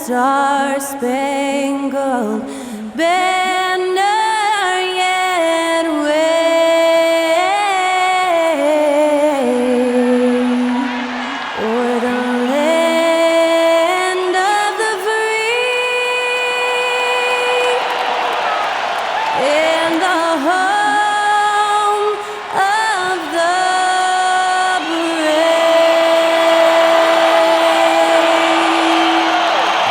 star-spangled banner yet wave o'er the land of the free and the home of the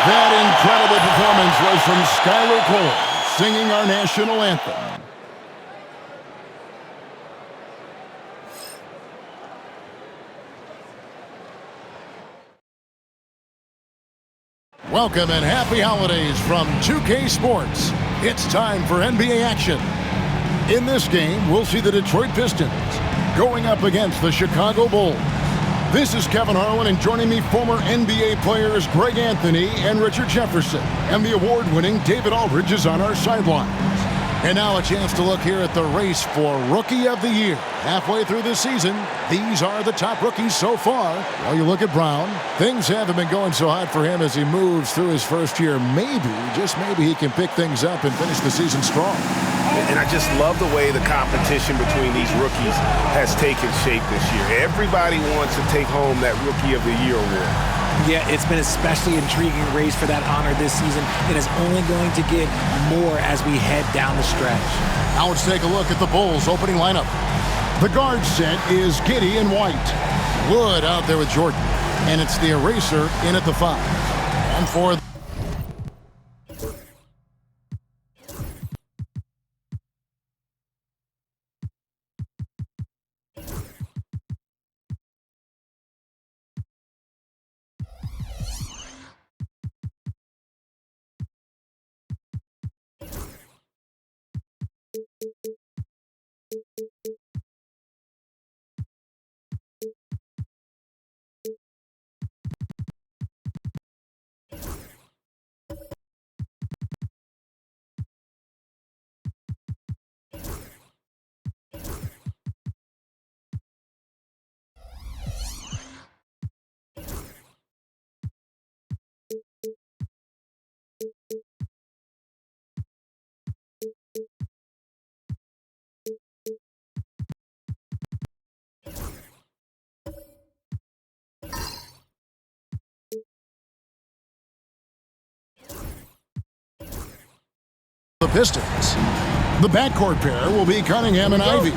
That incredible performance was from Skylar Cole, singing our national anthem. Welcome and happy holidays from 2K Sports. It's time for NBA action. In this game, we'll see the Detroit Pistons going up against the Chicago Bulls. This is Kevin Harlan, and joining me, former NBA players Greg Anthony and Richard Jefferson. And the award-winning David Aldridge is on our sidelines. And now a chance to look here at the race for Rookie of the Year. Halfway through this season, these are the top rookies so far. While you look at Brown, things haven't been going so hot for him as he moves through his first year. Maybe, just maybe, he can pick things up and finish the season strong. And I just love the way the competition between these rookies has taken shape this year. Everybody wants to take home that Rookie of the Year award. Yeah, it's been especially intriguing race for that honor this season. It is only going to get more as we head down the stretch. Now let's take a look at the Bulls' opening lineup. The guard set is Giddey and White. Wood out there with Jordan. And it's the eraser in at the 5. And for the Pistons, the backcourt pair will be Cunningham and Ivy.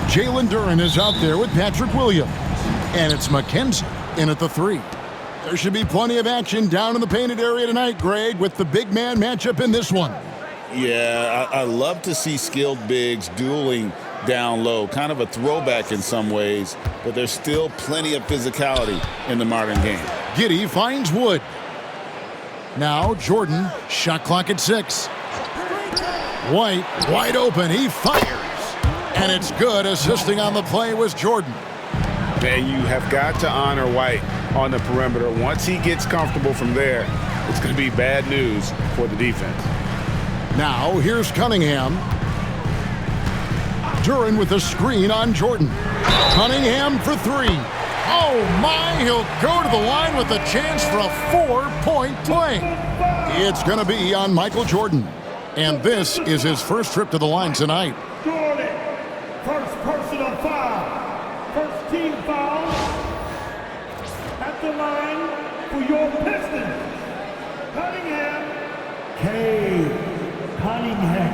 Jalen Duren is out there with Patrick Williams. And it's McKenzie in at the 3. There should be plenty of action down in the painted area tonight, Greg, with the big man matchup in this one. Yeah, I love to see skilled bigs dueling down low. Kind of a throwback in some ways, but there's still plenty of physicality in the modern game. Giddey finds Wood. Now Jordan, shot clock at 6. White, wide open, he fires. And it's good. Assisting on the play was Jordan. And you have got to honor White on the perimeter. Once he gets comfortable from there, it's going to be bad news for the defense. Now here's Cunningham. Duren with a screen on Jordan. Cunningham for 3. Oh my, he'll go to the line with a chance for a 4-point play. It's going to be on Michael Jordan. And this is his first trip to the line tonight. Jordan, first personal foul. First team foul at the line for your Pistons. Cunningham. K. Cunningham.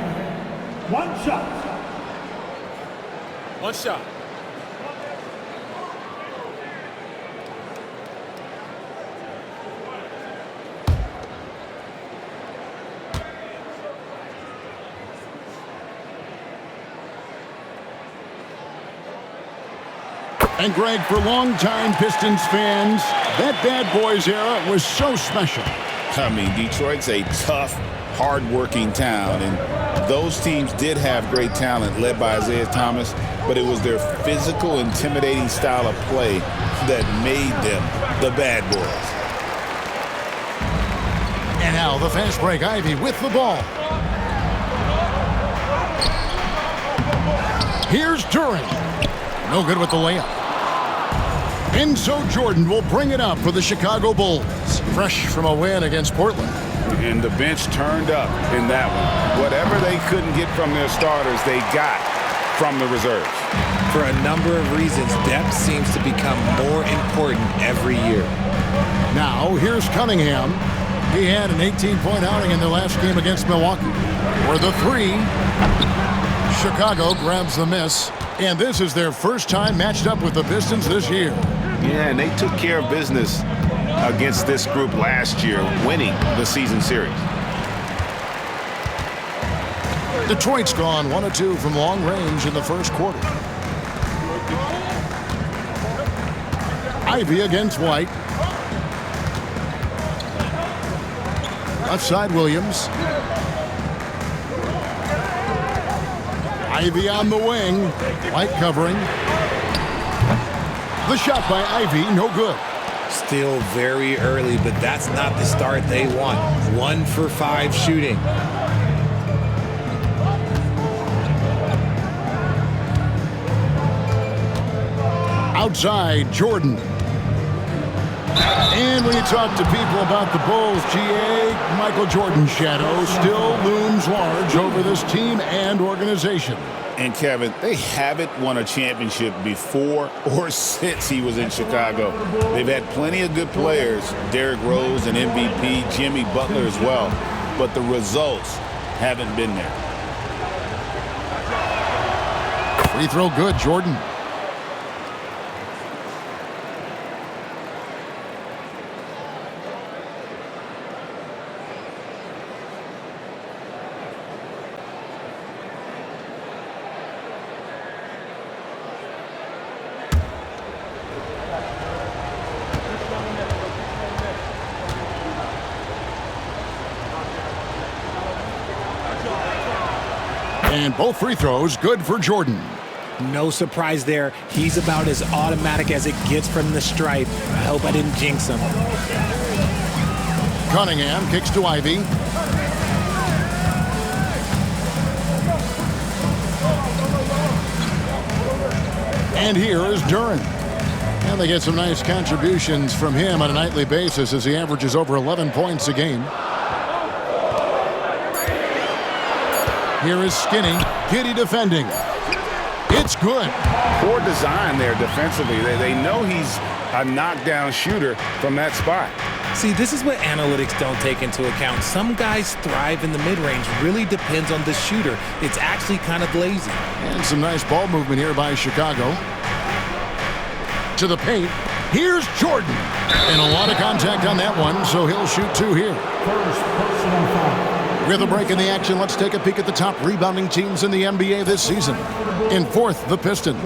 One shot. One shot. And Greg, for longtime Pistons fans, that Bad Boys era was so special. I mean, Detroit's a tough, hard-working town, and those teams did have great talent led by Isaiah Thomas, but it was their physical, intimidating style of play that made them the Bad Boys. And now the fast break. Ivy with the ball. Here's Duren. No good with the layup. And so Jordan will bring it up for the Chicago Bulls, fresh from a win against Portland. And the bench turned up in that one. Whatever they couldn't get from their starters, they got from the reserves. For a number of reasons, depth seems to become more important every year. Now, here's Cunningham. He had an 18-point outing in their last game against Milwaukee. For the three, Chicago grabs the miss. And this is their first time matched up with the Pistons this year. Yeah, and they took care of business against this group last year, winning the season series. Detroit's gone 1 of 2 from long range in the first quarter. Ivy against White. Left side Williams. Ivy on the wing. White covering. The shot by Ivy, no good. Still very early, but that's not the start they want. 1 for 5 shooting. Outside, Jordan. And when you talk to people about the Bulls, GA, Michael Jordan's shadow still looms large over this team and organization. And Kevin, they haven't won a championship before or since he was in Chicago. They've had plenty of good players, Derrick Rose and MVP, Jimmy Butler as well, but the results haven't been there. Free throw good, Jordan. And both free throws good for Jordan. No surprise there. He's about as automatic as it gets from the stripe. I hope I didn't jinx him. Cunningham kicks to Ivy. And here is Duren. And they get some nice contributions from him on a nightly basis as he averages over 11 points a game. Here is Skinny. Giddy defending. It's good. Poor design there defensively. They know he's a knockdown shooter from that spot. See, this is what analytics don't take into account. Some guys thrive in the mid-range. Really depends on the shooter. It's actually kind of lazy. And some nice ball movement here by Chicago. To the paint. Here's Jordan. And a lot of contact on that one, so he'll shoot 2 here. First personal foul. With a break in the action, let's take a peek at the top rebounding teams in the NBA this season. In fourth, the Pistons.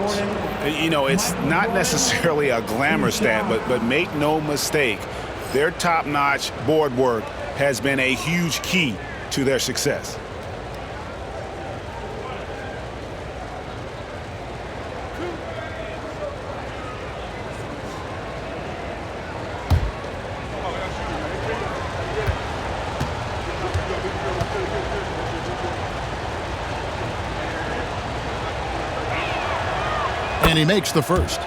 You know, it's not necessarily a glamour stat, but make no mistake, their top-notch board work has been a huge key to their success. And he makes the first.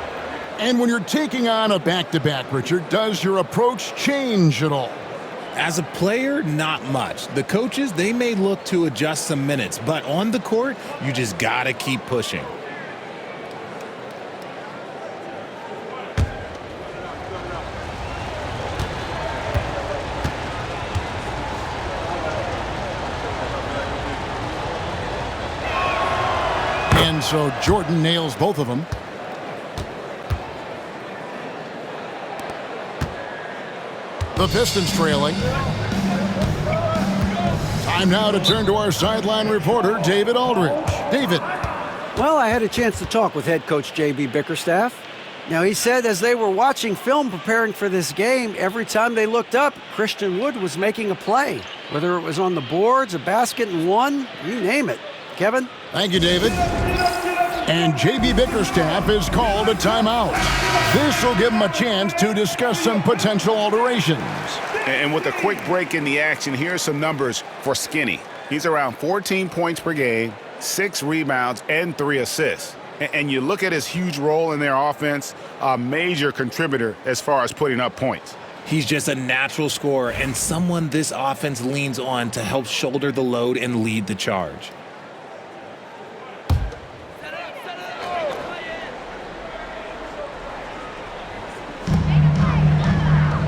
And when you're taking on a back-to-back, Richard, does your approach change at all? As a player, not much. The coaches, they may look to adjust some minutes, but on the court, you just gotta keep pushing. And so Jordan nails both of them. The Pistons trailing. Time now to turn to our sideline reporter, David Aldridge. David. Well, I had a chance to talk with head coach J.B. Bickerstaff. Now, he said as they were watching film preparing for this game, every time they looked up, Christian Wood was making a play. Whether it was on the boards, a basket and one, you name it. Kevin? Thank you, David. And J.B. Bickerstaff has called a timeout. This will give him a chance to discuss some potential alterations. And with a quick break in the action, here's some numbers for Skinny. He's around 14 points per game, 6 rebounds, and 3 assists. And you look at his huge role in their offense, a major contributor as far as putting up points. He's just a natural scorer and someone this offense leans on to help shoulder the load and lead the charge.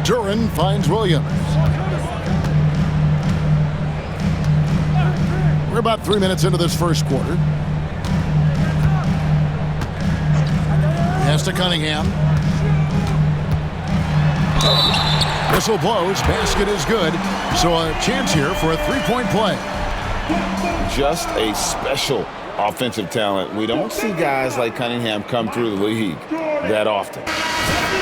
Duran finds Williams. We're about 3 minutes into this first quarter. Pass to Cunningham. Whistle blows. Basket is good. So a chance here for a three-point play. Just a special offensive talent. We don't see guys like Cunningham come through the league that often.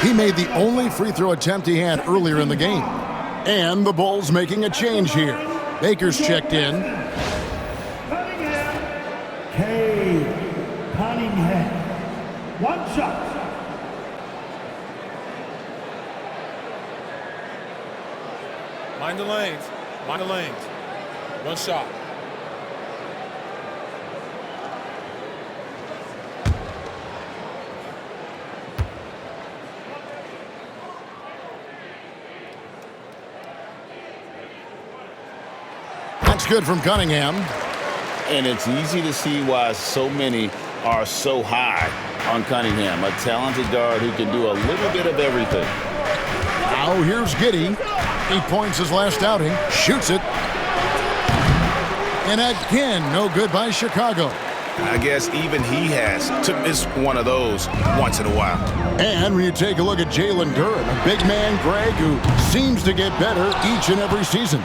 He made the only free throw attempt he had earlier in the game. And the Bulls making a change here. Baker's checked in. Cunningham. One shot. Mind the lanes. Mind the lanes. One shot. That's good from Cunningham. And it's easy to see why so many are so high on Cunningham, a talented guard who can do a little bit of everything. Now here's Giddey. 8 points his last outing. Shoots it. And again, no good by Chicago. I guess even he has to miss one of those once in a while. And when you take a look at Jalen Duran, a big man, Greg, who seems to get better each and every season.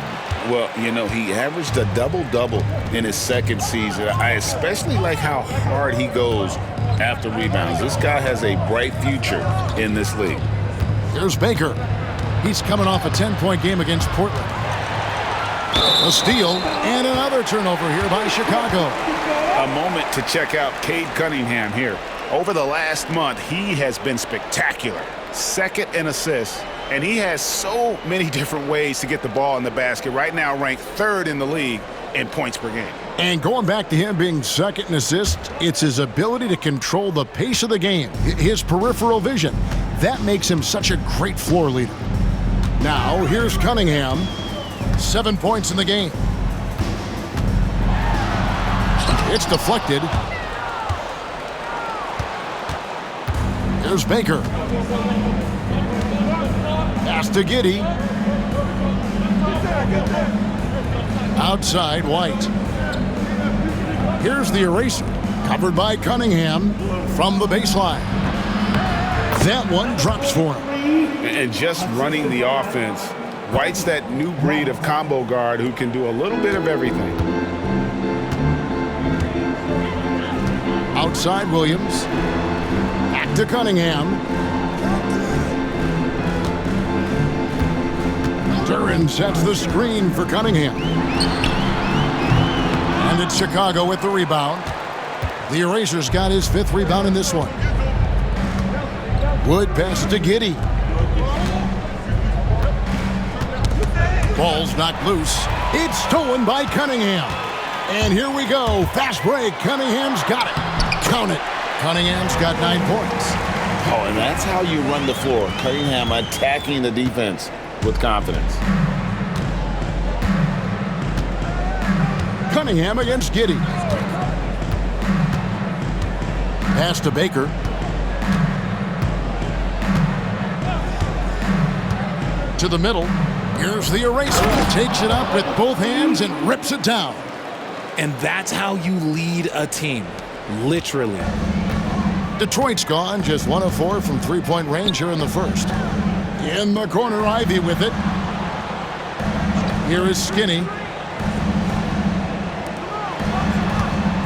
Well, you know, he averaged a double-double in his second season. I especially like how hard he goes after rebounds. This guy has a bright future in this league. Here's Baker. He's coming off a 10-point game against Portland. A steal and another turnover here by Chicago. A moment to check out Cade Cunningham here. Over the last month, he has been spectacular. Second in assists, and he has so many different ways to get the ball in the basket. Right now ranked third in the league in points per game. And going back to him being second in assists, it's his ability to control the pace of the game, his peripheral vision. That makes him such a great floor leader. Now, here's Cunningham. 7 points in the game. It's deflected. Here's Baker. Pass to Giddey. Outside, White. Here's the eraser. Covered by Cunningham from the baseline. That one drops for him. And just running the offense, White's that new breed of combo guard who can do a little bit of everything. Outside Williams. Back to Cunningham. Duran sets the screen for Cunningham. And it's Chicago with the rebound. The Eraser's got his 5th rebound in this one. Wood passes to Giddey. Ball's knocked loose. It's stolen by Cunningham. And here we go. Fast break. Cunningham's got it. Count it. Cunningham's got 9 points. Oh, and that's how you run the floor. Cunningham attacking the defense with confidence. Cunningham against Giddey. Pass to Baker. To the middle. Here's the eraser. Takes it up with both hands and rips it down. And that's how you lead a team. Literally. Detroit's gone. Just 1 of 4 from three-point range here in the first. In the corner, Ivy with it. Here is Skinny.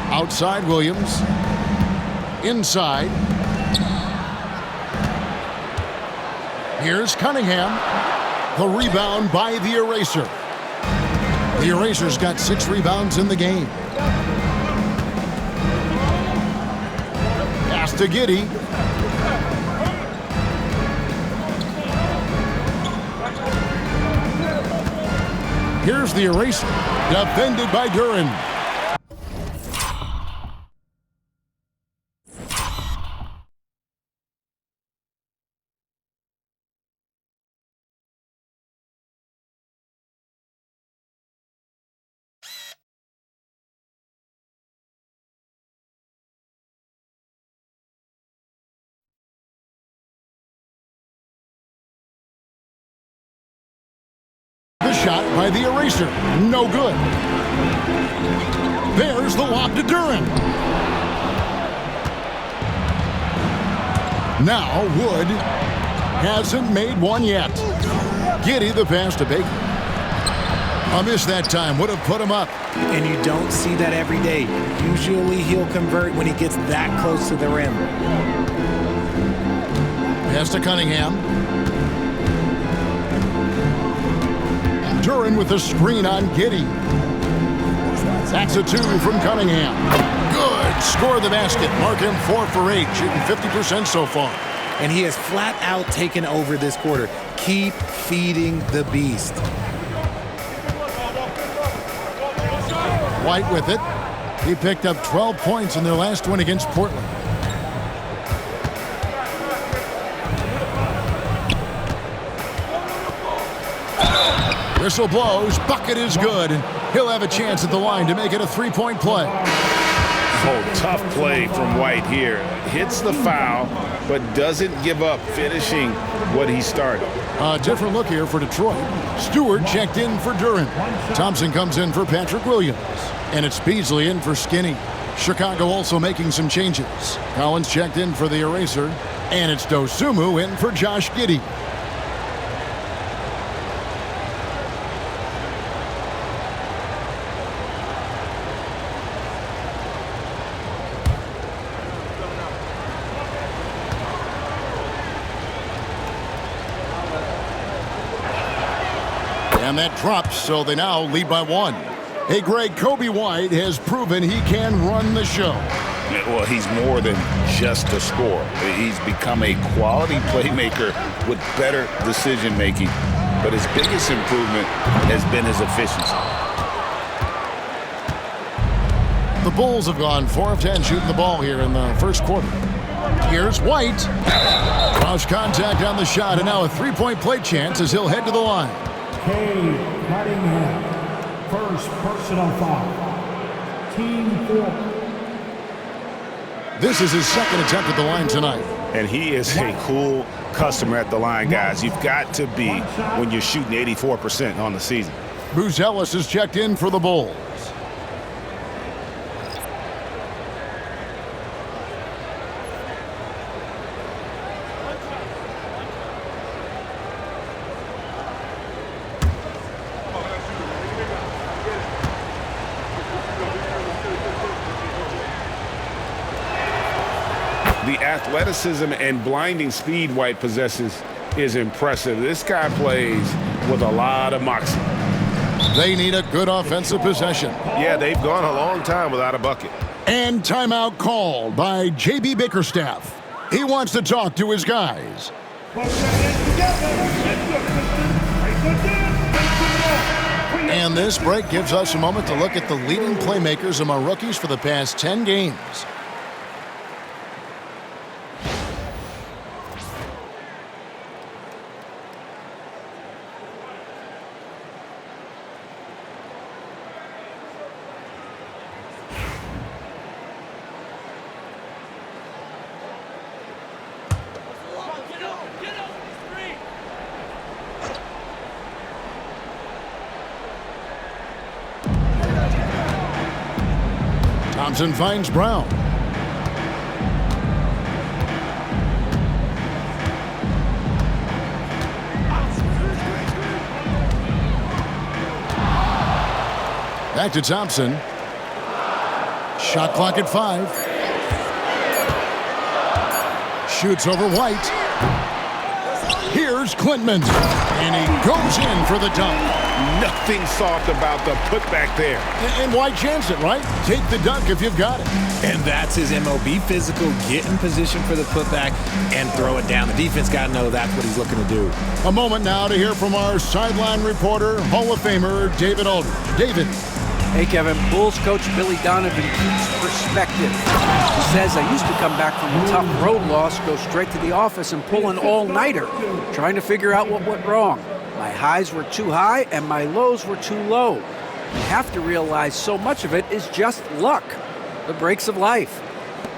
Outside Williams. Inside. Here's Cunningham. The rebound by the Eraser. The Eraser's got 6 rebounds in the game. Pass to Giddey. Here's the Eraser. Defended by Duran. shot by the eraser. No good. There's the lob to Duran. Now Wood hasn't made one yet. Giddey the pass to Baker. A miss that time would have put him up. And you don't see that every day. Usually he'll convert when he gets that close to the rim. Pass to Cunningham. Duran with a screen on Giddey. That's a 2 from Cunningham. Good. Score the basket. Mark him 4 for 8, shooting 50% so far. And he has flat out taken over this quarter. Keep feeding the beast. White with it. He picked up 12 points in their last win against Portland. Whistle blows. Bucket is good. And he'll have a chance at the line to make it a 3-point play. Oh, tough play from White here. Hits the foul, but doesn't give up finishing what he started. A different look here for Detroit. Stewart checked in for Duran. Thompson comes in for Patrick Williams. And it's Beasley in for Skinny. Chicago also making some changes. Collins checked in for the eraser. And it's Dosunmu in for Josh Giddey. And that drops, so they now lead by 1. Hey, Greg, Kobe White has proven he can run the show. Well, he's more than just a scorer. He's become a quality playmaker with better decision-making. But his biggest improvement has been his efficiency. The Bulls have gone 4 of 10 shooting the ball here in the first quarter. Here's White. Cross contact on the shot, and now a 3-point play chance as he'll head to the line. Cade Cunningham, first personal foul. Team 4. This is his second attempt at the line tonight. And he is a cool customer at the line, guys. You've got to be when you're shooting 84% on the season. Bruce Ellis is checked in for the Bulls. The athleticism and blinding speed White possesses is impressive. This guy plays with a lot of moxie. They need a good offensive possession. Yeah, they've gone a long time without a bucket. And timeout called by J.B. Bickerstaff. He wants to talk to his guys. And this break gives us a moment to look at the leading playmakers among rookies for the past 10 games. Thompson finds Brown. Back to Thompson. Shot clock at 5. Shoots over White. Here's Klintman. And he goes in for the dunk. Nothing soft about the putback there. And why chance it, right? Take the dunk if you've got it. And that's his MO. Be physical, get in position for the putback, and throw it down. The defense got to know that's what he's looking to do. A moment now to hear from our sideline reporter, Hall of Famer David Aldridge. David. Hey, Kevin. Bulls coach Billy Donovan keeps perspective. He says, I used to come back from a tough road loss, go straight to the office and pull an all-nighter, trying to figure out what went wrong. My highs were too high and my lows were too low. You have to realize so much of it is just luck. The breaks of life.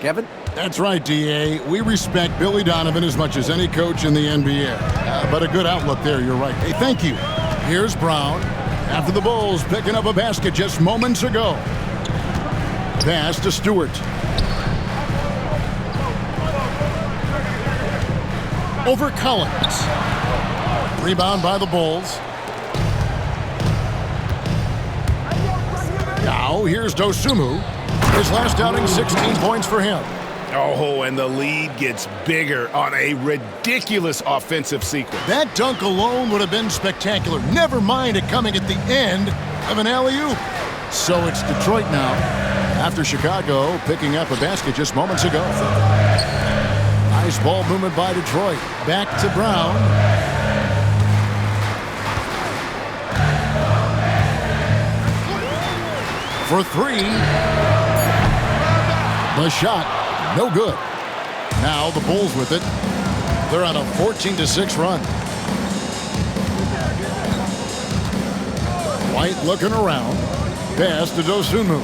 Kevin? That's right, D.A. We respect Billy Donovan as much as any coach in the NBA. But a good outlook there, you're right. Hey, thank you. Here's Brown. After the Bulls picking up a basket just moments ago. Pass to Stewart. Over Collins. Rebound by the Bulls. Now here's Dosunmu. His last outing, 16 points for him. Oh, and the lead gets bigger on a ridiculous offensive sequence. That dunk alone would have been spectacular. Never mind it coming at the end of an alley-oop. So it's Detroit now, after Chicago picking up a basket just moments ago. Nice ball movement by Detroit. Back to Brown. For three. The shot, no good. Now the Bulls with it. They're on a 14-6 run. White looking around. Pass to Dosunmu.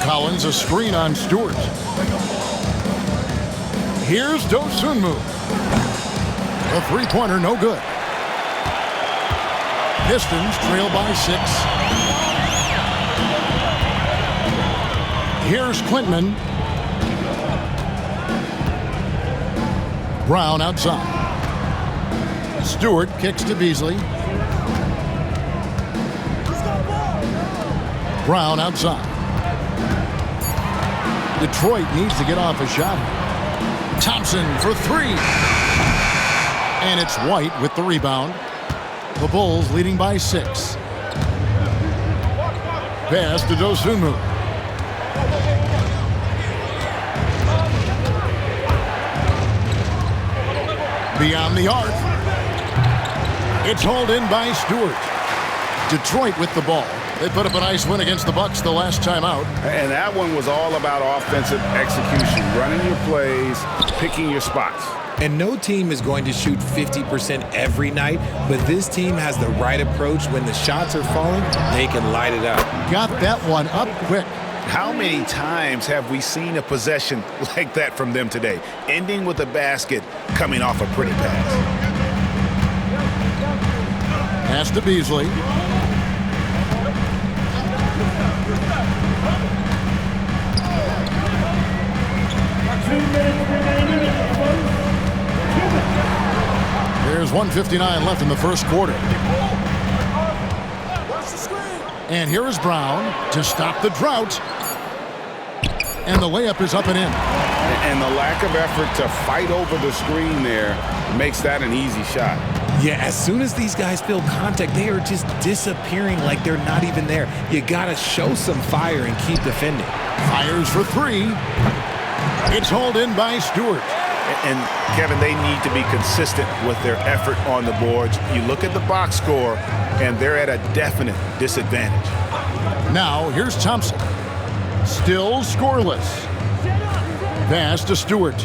Collins a screen on Stewart. Here's Dosunmu. A three-pointer, no good. Pistons trail by 6. Here's Clinton. Brown outside. Stewart kicks to Beasley. Brown outside. Detroit needs to get off a shot. Thompson for three. And it's White with the rebound. The Bulls leading by 6. Pass to Dosunmu. Beyond the arc. It's hauled in by Stewart. Detroit with the ball. They put up a nice win against the Bucks the last time out. And that one was all about offensive execution, running your plays, picking your spots. And no team is going to shoot 50% every night, but this team has the right approach. When the shots are falling, they can light it up. Got that one up quick. How many times have we seen a possession like that from them today, ending with a basket coming off a pretty pass? Pass to Beasley. There's 1:59 left in the first quarter. And here is Brown to stop the drought. And the layup is up and in. And the lack of effort to fight over the screen there makes that an easy shot. Yeah, as soon as these guys feel contact, they are just disappearing like they're not even there. You got to show some fire and keep defending. Fires for three. It's hauled in by Stewart. And, Kevin, they need to be consistent with their effort on the boards. You look at the box score, and they're at a definite disadvantage. Now, here's Thompson. Still scoreless. Pass to Stewart.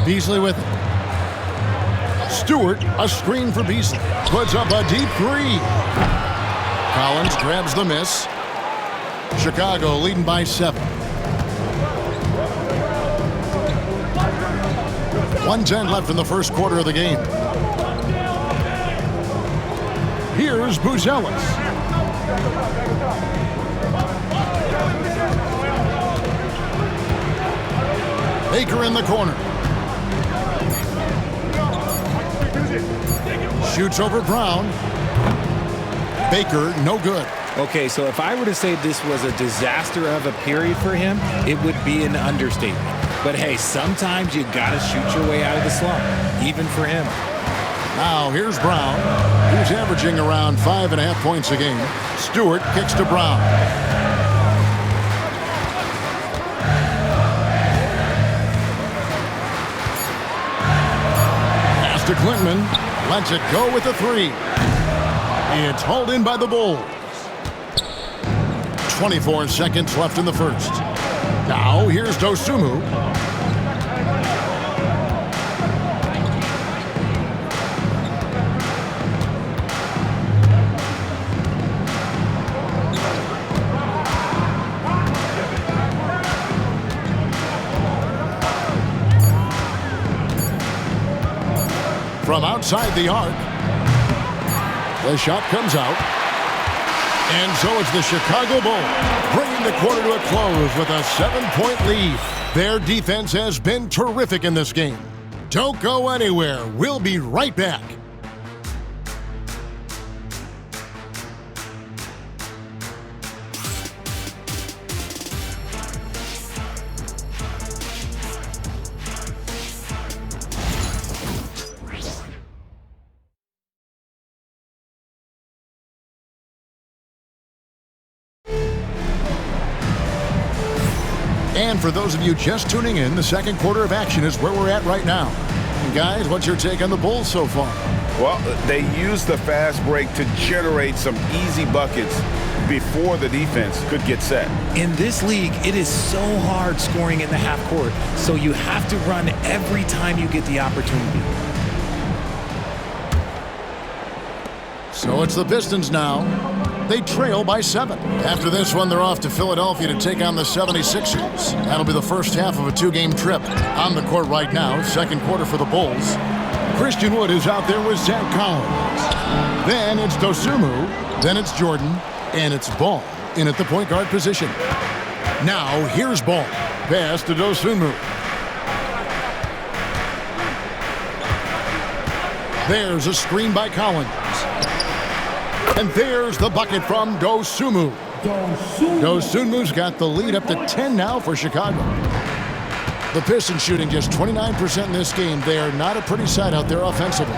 Beasley with it. Stewart, a screen for Beasley. Puts up a deep three. Collins grabs the miss. Chicago leading by 7. 1:10 left in the first quarter of the game. Here's Buzelis. Baker in the corner. Shoots over Brown. Baker, no good. Okay, so if I were to say this was a disaster of a period for him, it would be an understatement. But hey, sometimes you gotta shoot your way out of the slump, even for him. Now here's Brown, who's averaging around 5.5 points a game. Stewart kicks to Brown. Pass to Clinton. Lets it go with the three. It's hauled in by the Bulls. 24 seconds left in the first. Now here's Dosunmu. From outside the arc. The shot comes out. And so it's the Chicago Bulls bringing the quarter to a close with a 7-point lead. Their defense has been terrific in this game. Don't go anywhere. We'll be right back. And for those of you just tuning in, the second quarter of action is where we're at right now. And guys, what's your take on the Bulls so far? Well, they used the fast break to generate some easy buckets before the defense could get set. In this league, it is so hard scoring in the half court, so you have to run every time you get the opportunity. So it's the Pistons now. They trail by 7. After this one, they're off to Philadelphia to take on the 76ers. That'll be the first half of a 2-game trip. On the court right now, second quarter for the Bulls. Christian Wood is out there with Zach Collins. Then it's Dosunmu. Then it's Jordan. And it's Ball in at the point guard position. Now, here's Ball. Pass to Dosunmu. There's a screen by Collins. And there's the bucket from Dosunmu. Dosunmu's got the lead up to 10 now for Chicago. The Pistons shooting just 29% in this game. They are not a pretty sight out there offensively.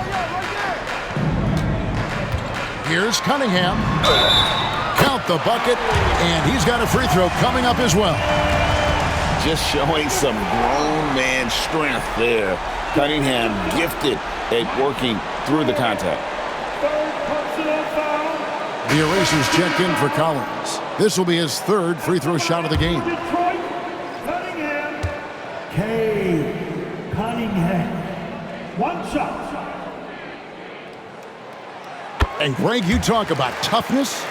Here's Cunningham. Count the bucket, and he's got a free throw coming up as well. Just showing some grown man strength there. Cunningham gifted at working through the contact. The erasers check in for Collins. This will be his third free throw shot of the game. Detroit, Cunningham. Cunningham. One shot. And Greg, you talk about toughness,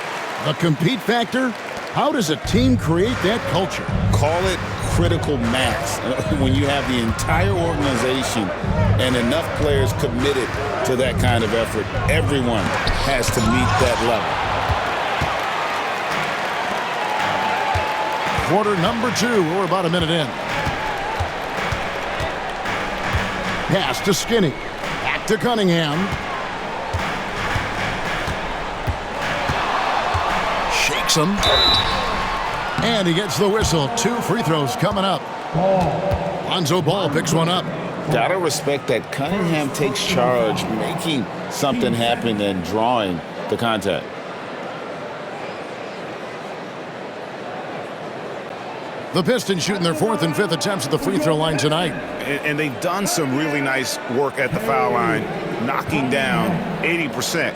the compete factor. How does a team create that culture? Call it critical mass. When you have the entire organization and enough players committed to that kind of effort, everyone has to meet that level. Quarter number 2. We're about a minute in. Pass to Skinny. Back to Cunningham. Shakes him. And he gets the whistle. 2 free throws coming up. Lonzo Ball picks one up. Gotta respect that Cunningham takes charge, making something happen and drawing the contact. The Pistons shooting their 4th and 5th attempts at the free throw line tonight. And they've done some really nice work at the foul line, knocking down 80%.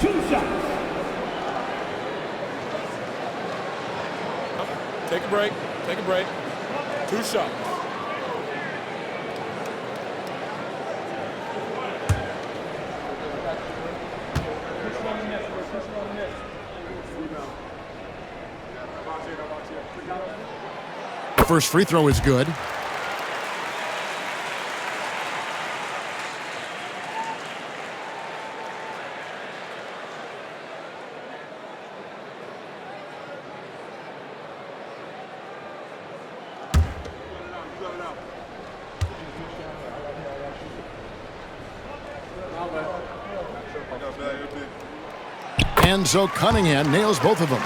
Take a break. Take a break. 2 shots. First free throw is good. And so Cunningham nails both of them.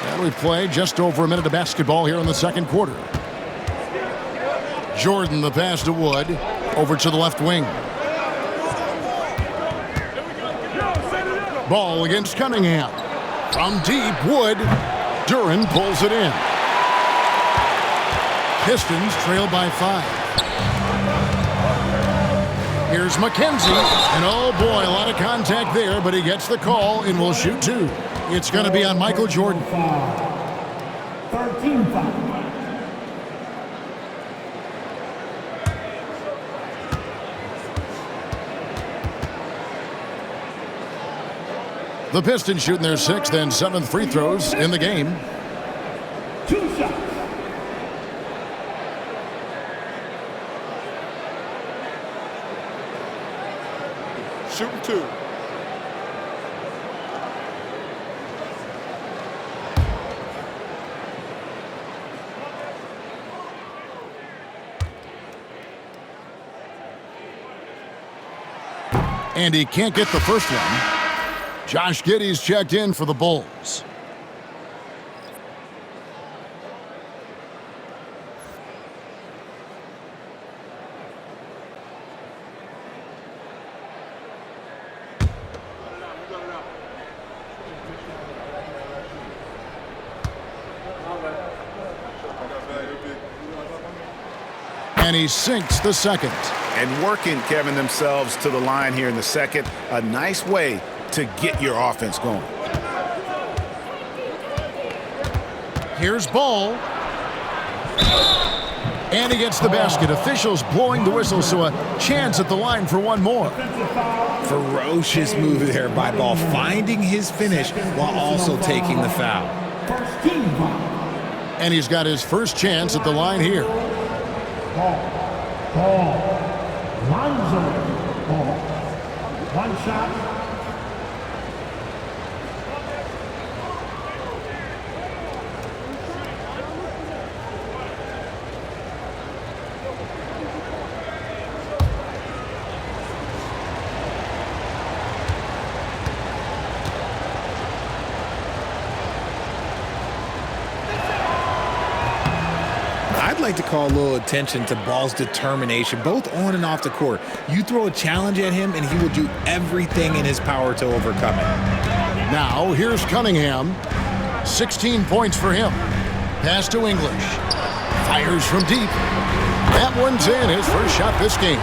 And we play just over a minute of basketball here in the second quarter. Jordan, the pass to Wood, over to the left wing. Ball against Cunningham. From deep, Wood. Duran pulls it in. Pistons trail by 5. Here's McKenzie. And oh boy, a lot of contact there, but he gets the call and will shoot 2. It's going to be on Michael Jordan. 13-5. The Pistons shooting their 6th and 7th free throws in the game. 2 shots. Shooting 2. And he can't get the first one. Josh Giddey's checked in for the Bulls. And he sinks the second. And working, Kevin, themselves to the line here in the second. A nice way to get your offense going. Here's Ball. And he gets the basket. Officials blowing the whistle, so a chance at the line for one more. Ferocious move there by Ball, finding his finish while also taking the foul. First team foul. And he's got his first chance at the line here. Ball. Lonzo. Ball. One shot. I'd like to call a little attention to Ball's determination, both on and off the court. You throw a challenge at him, and he will do everything in his power to overcome it. Now, here's Cunningham. 16 points for him. Pass to English. Fires from deep. That one's in. His first shot this game.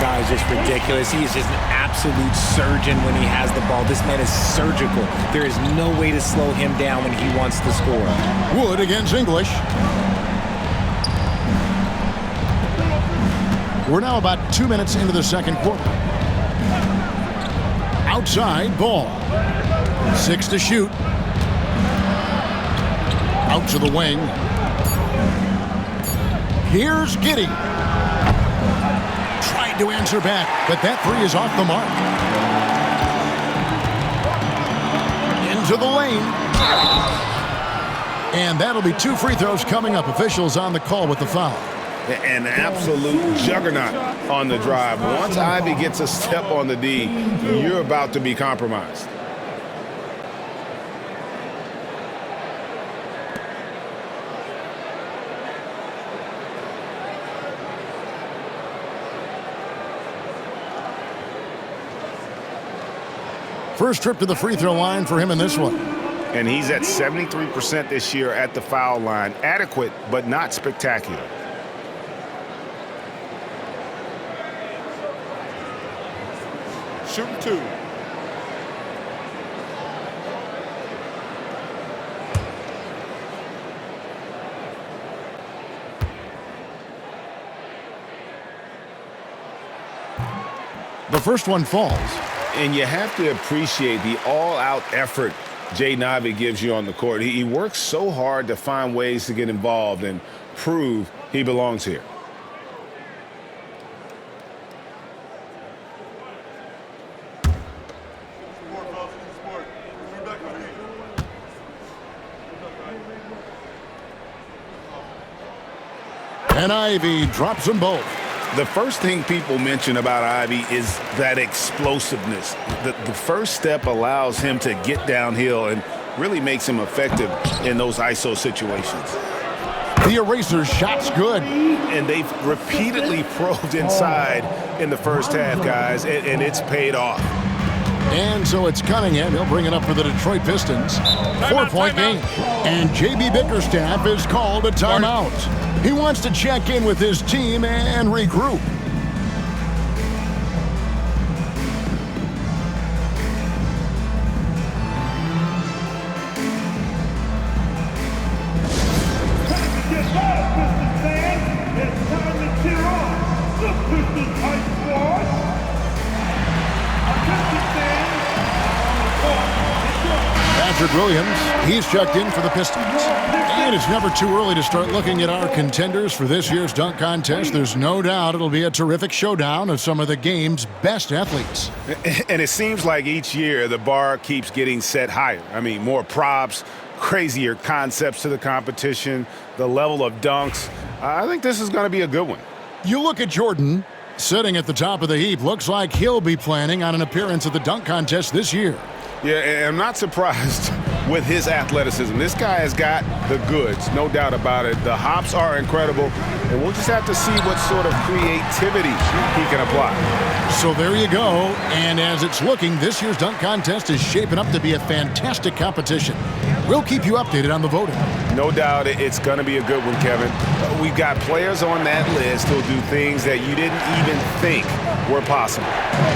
Guy's just ridiculous. He is just an absolute surgeon when he has the ball. This man is surgical. There is no way to slow him down when he wants to score. Wood against English. We're now about 2 minutes into the second quarter. Outside, Ball. 6 to shoot. Out to the wing. Here's Giddey. Tried to answer back, but that three is off the mark. Into the lane. And that'll be 2 free throws coming up. Officials on the call with the foul. An absolute juggernaut on the drive. Once Ivy gets a step on the D, you're about to be compromised. First trip to the free throw line for him in this one. And he's at 73% this year at the foul line. Adequate, but not spectacular. Shooting 2. The first one falls. And you have to appreciate the all-out effort Jaden Ivey gives you on the court. He works so hard to find ways to get involved and prove he belongs here. And Ivy drops them both. The first thing people mention about Ivy is that explosiveness. The first step allows him to get downhill and really makes him effective in those ISO situations. The eraser shot's good. And they've repeatedly probed inside in the first half, guys, and it's paid off. And so it's Cunningham. He'll bring it up for the Detroit Pistons. 4-point game. And J.B. Bickerstaff is called a timeout. He wants to check in with his team and regroup. Get back, Pistons fans. It's time to cheer on the Pistons High Squad. Pistons fans on the court. Patrick Williams, he's checked in for the Pistons. And it's never too early to start looking at our contenders for this year's dunk contest. There's no doubt it'll be a terrific showdown of some of the game's best athletes. And it seems like each year the bar keeps getting set higher. I mean, more props, crazier concepts to the competition, the level of dunks. I think this is going to be a good one. You look at Jordan, Sitting at the top of the heap, looks like he'll be planning on an appearance at the dunk contest this year. Yeah, and I'm not surprised with his athleticism. This guy has got the goods, no doubt about it. The hops are incredible, and we'll just have to see what sort of creativity he can apply. So there you go, and as it's looking, this year's dunk contest is shaping up to be a fantastic competition. We'll keep you updated on the voting. No doubt it's going to be a good one, Kevin. We've got players on that list who'll do things that you didn't even think were possible.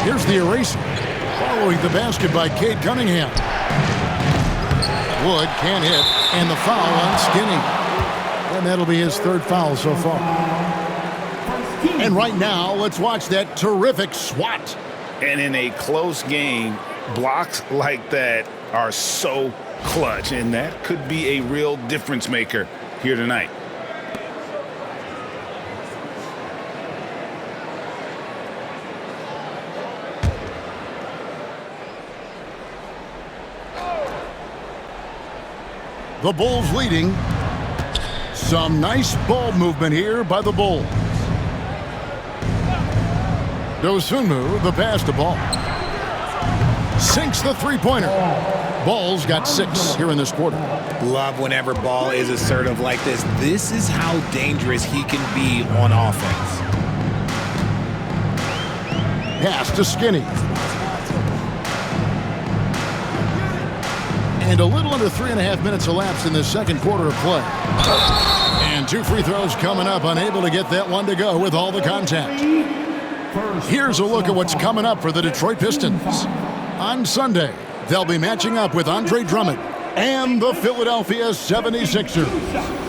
Here's the eraser. Following the basket by Cade Cunningham. Wood can't hit, and the foul on Skinny. And that'll be his third foul so far. And right now, let's watch that terrific swat. And in a close game, blocks like that are so clutch, and that could be a real difference maker here tonight. The Bulls leading. Some nice ball movement here by the Bulls. Dosunmu, the pass to Ball. Sinks the three-pointer. Ball's got 6 here in this quarter. Love whenever Ball is assertive like this. This is how dangerous he can be on offense. Pass to Skinny. And a little under 3.5 minutes elapsed in the second quarter of play. And 2 free throws coming up, unable to get that one to go with all the contact. Here's a look at what's coming up for the Detroit Pistons. On Sunday, they'll be matching up with Andre Drummond and the Philadelphia 76ers.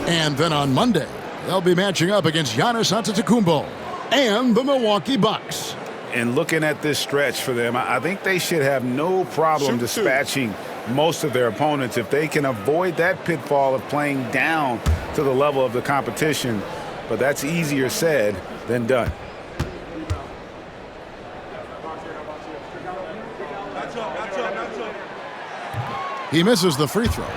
And then on Monday, they'll be matching up against Giannis Antetokounmpo and the Milwaukee Bucks. And looking at this stretch for them, I think they should have no problem dispatching most of their opponents if they can avoid that pitfall of playing down to the level of the competition. But that's easier said than done. He misses the free throw.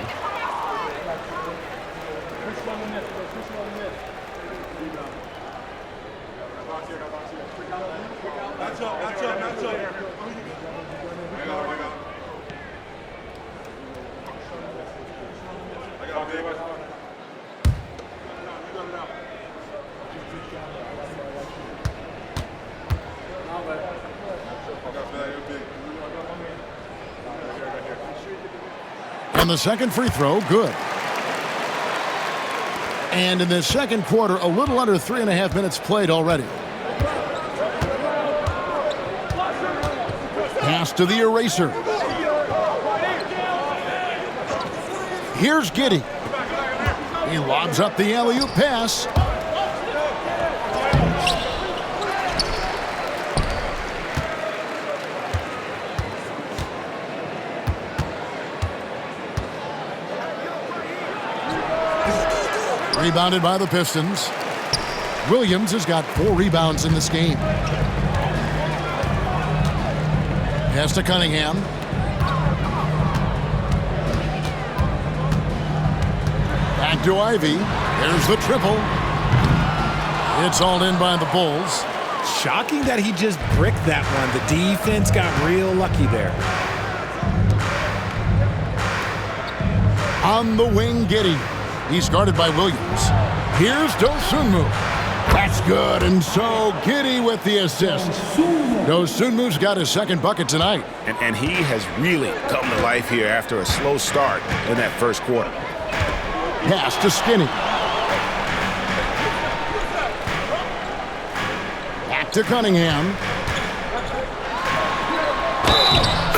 And the second free throw, good. And in the second quarter, a little under 3.5 minutes played already. Pass to the eraser. Here's Giddey. He lobs up the alley-oop pass. Rebounded by the Pistons. Williams has got 4 rebounds in this game. Pass to Cunningham. Back to Ivy. There's the triple. It's all in by the Bulls. Shocking that he just bricked that one. The defense got real lucky there. On the wing, Giddey. He's guarded by Williams. Here's Dosunmu. That's good, and so Giddey with the assist. Dosunmu's got his second bucket tonight. And he has really come to life here after a slow start in that first quarter. Pass to Skinny. Back to Cunningham.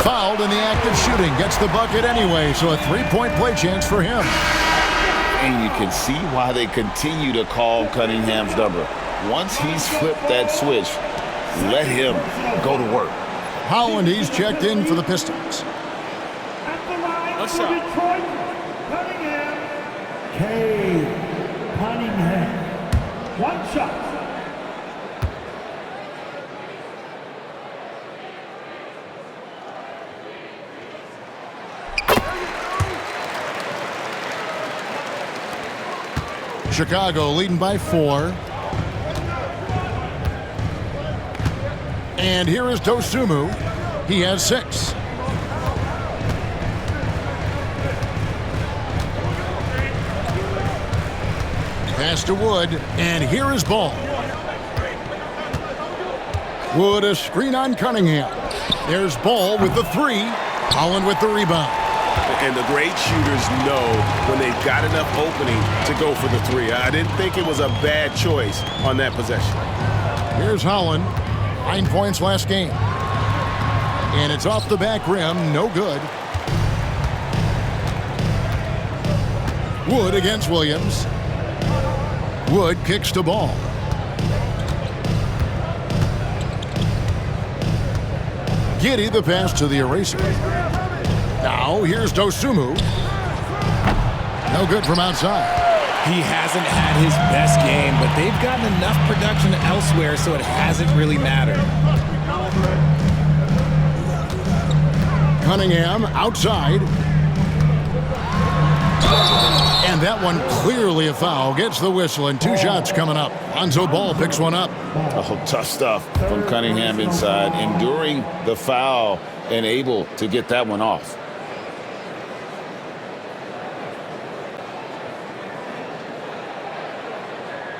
Fouled in the act of shooting. Gets the bucket anyway, so a 3-point play chance for him. And you can see why they continue to call Cunningham's number. Once he's flipped that switch, let him go to work. Howland, he's checked in for the Pistons. At the line for Detroit, Cunningham. Cade Cunningham. 1 shot. Chicago leading by 4. And here is Dosumu. He has 6. Pass to Wood, and here is Ball. Wood, a screen on Cunningham. There's Ball with the 3. Holland with the rebound. And the great shooters know when they've got enough opening to go for the 3. I didn't think it was a bad choice on that possession. Here's Holland. 9 points last game. And it's off the back rim. No good. Wood against Williams. Wood kicks to Ball. Giddey the pass to the eraser. Now here's Dosumu. No good from outside. He hasn't had his best game, but they've gotten enough production elsewhere so it hasn't really mattered. Cunningham outside. And that one clearly a foul. Gets the whistle and 2 shots coming up. Lonzo Ball picks one up. Oh, tough stuff from Cunningham inside, enduring the foul and able to get that one off.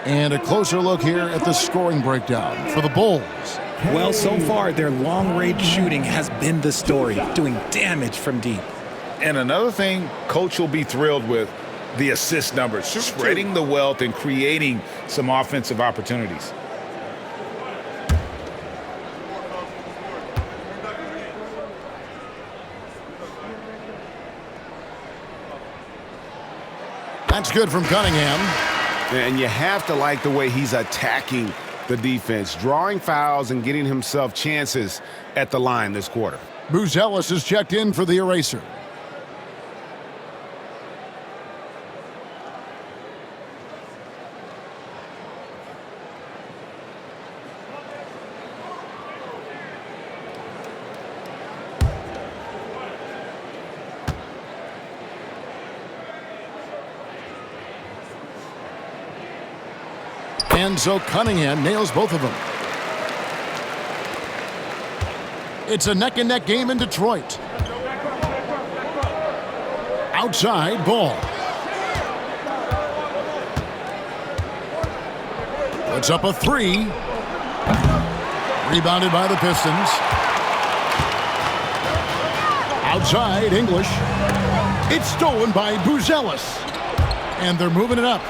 And a closer look here at the scoring breakdown for the Bulls. Well, so far, their long-range shooting has been the story, doing damage from deep. And another thing Coach will be thrilled with, the assist numbers, spreading the wealth and creating some offensive opportunities. That's good from Cunningham. And you have to like the way he's attacking the defense, drawing fouls and getting himself chances at the line this quarter. Buzelis is checked in for the eraser. And so Cunningham nails both of them. It's a neck-and-neck game in Detroit. Outside, Ball. Puts up a 3. Rebounded by the Pistons. Outside, English. It's stolen by Buzelis. And they're moving it up.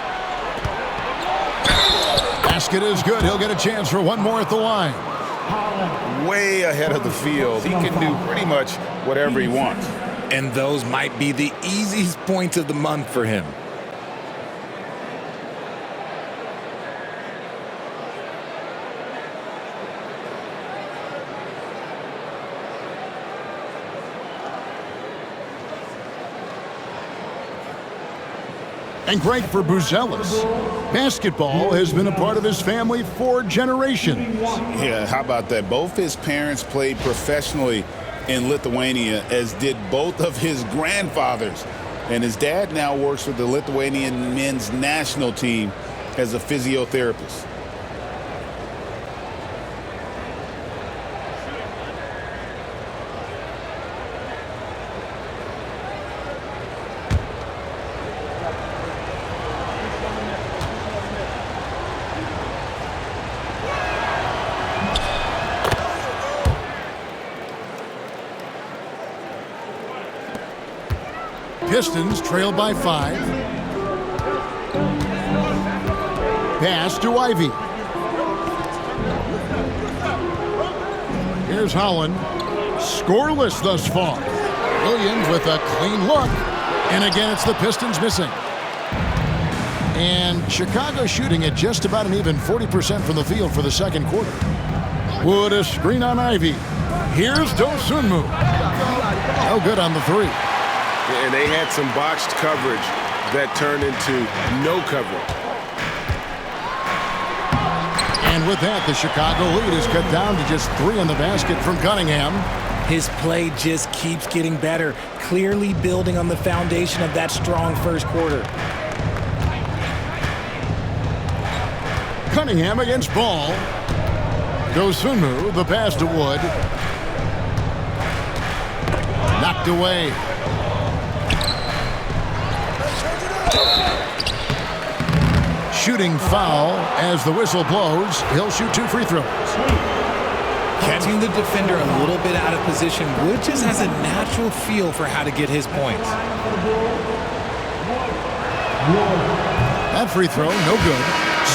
Basket is good. He'll get a chance for one more at the line. Way ahead of the field. He can do pretty much whatever he wants. And those might be the easiest points of the month for him. And great for Buzelis. Basketball has been a part of his family for generations. Yeah, how about that? Both his parents played professionally in Lithuania, as did both of his grandfathers. And his dad now works with the Lithuanian men's national team as a physiotherapist. Pistons trail by 5. Pass to Ivy. Here's Holland. Scoreless thus far. Williams with a clean look. And again, it's the Pistons missing. And Chicago shooting at just about an even 40% from the field for the second quarter. Wood, a screen on Ivy. Here's Dosunmu. No good on the 3. And they had some botched coverage that turned into no coverage. And with that, the Chicago lead is cut down to just 3 in the basket from Cunningham. His play just keeps getting better, clearly building on the foundation of that strong first quarter. Cunningham against Ball. Dosunmu, the pass to Wood. Knocked away. Shooting foul as the whistle blows. He'll shoot 2 free throws. Catching the defender a little bit out of position, Wood just has a natural feel for how to get his points. That free throw, no good.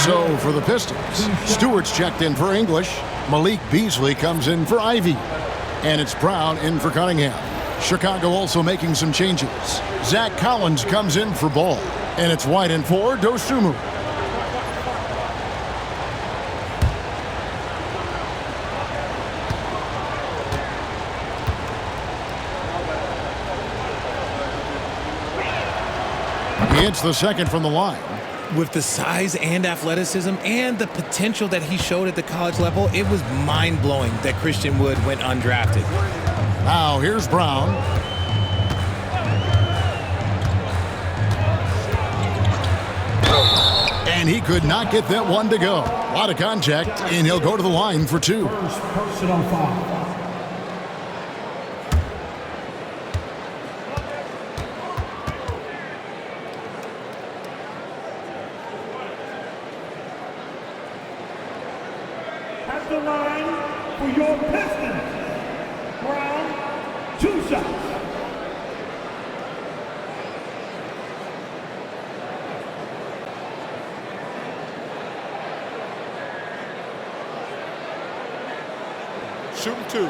So for the Pistons, Stewart's checked in for English. Malik Beasley comes in for Ivy. And it's Brown in for Cunningham. Chicago also making some changes. Zach Collins comes in for Ball. And it's White in for Dosunmu. He hits the second from the line. With the size and athleticism and the potential that he showed at the college level, it was mind-blowing that Christian Wood went undrafted. Now here's Brown. And he could not get that one to go. A lot of contact, and he'll go to the line for 2. Personal foul. At the line for your Pistons, Brown, 2 shots. Shooting 2.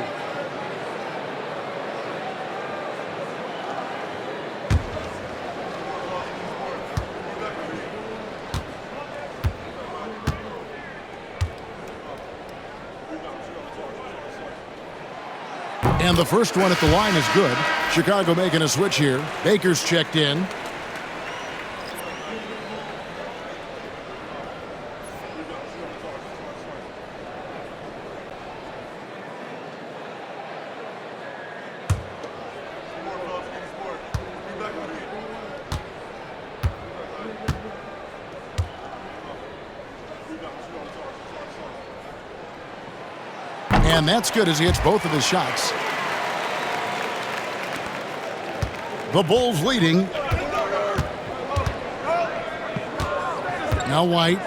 And the first one at the line is good. Chicago making a switch here. Baker's checked in. And that's good as he hits both of his shots. The Bulls leading. Now White.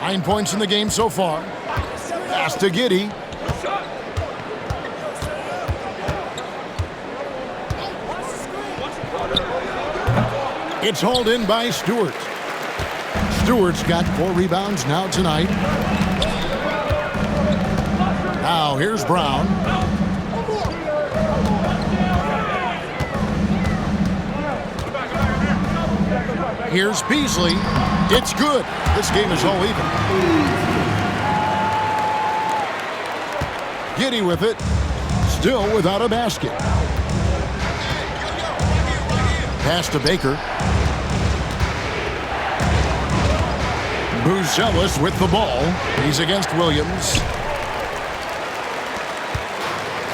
9 points in the game so far. Pass to Giddey. It's hauled in by Stewart. Stewart's got 4 rebounds now tonight. Now here's Brown. Here's Beasley. It's good. This game is all even. Giddey with it. Still without a basket. Pass to Baker. Buzelis with the ball. He's against Williams.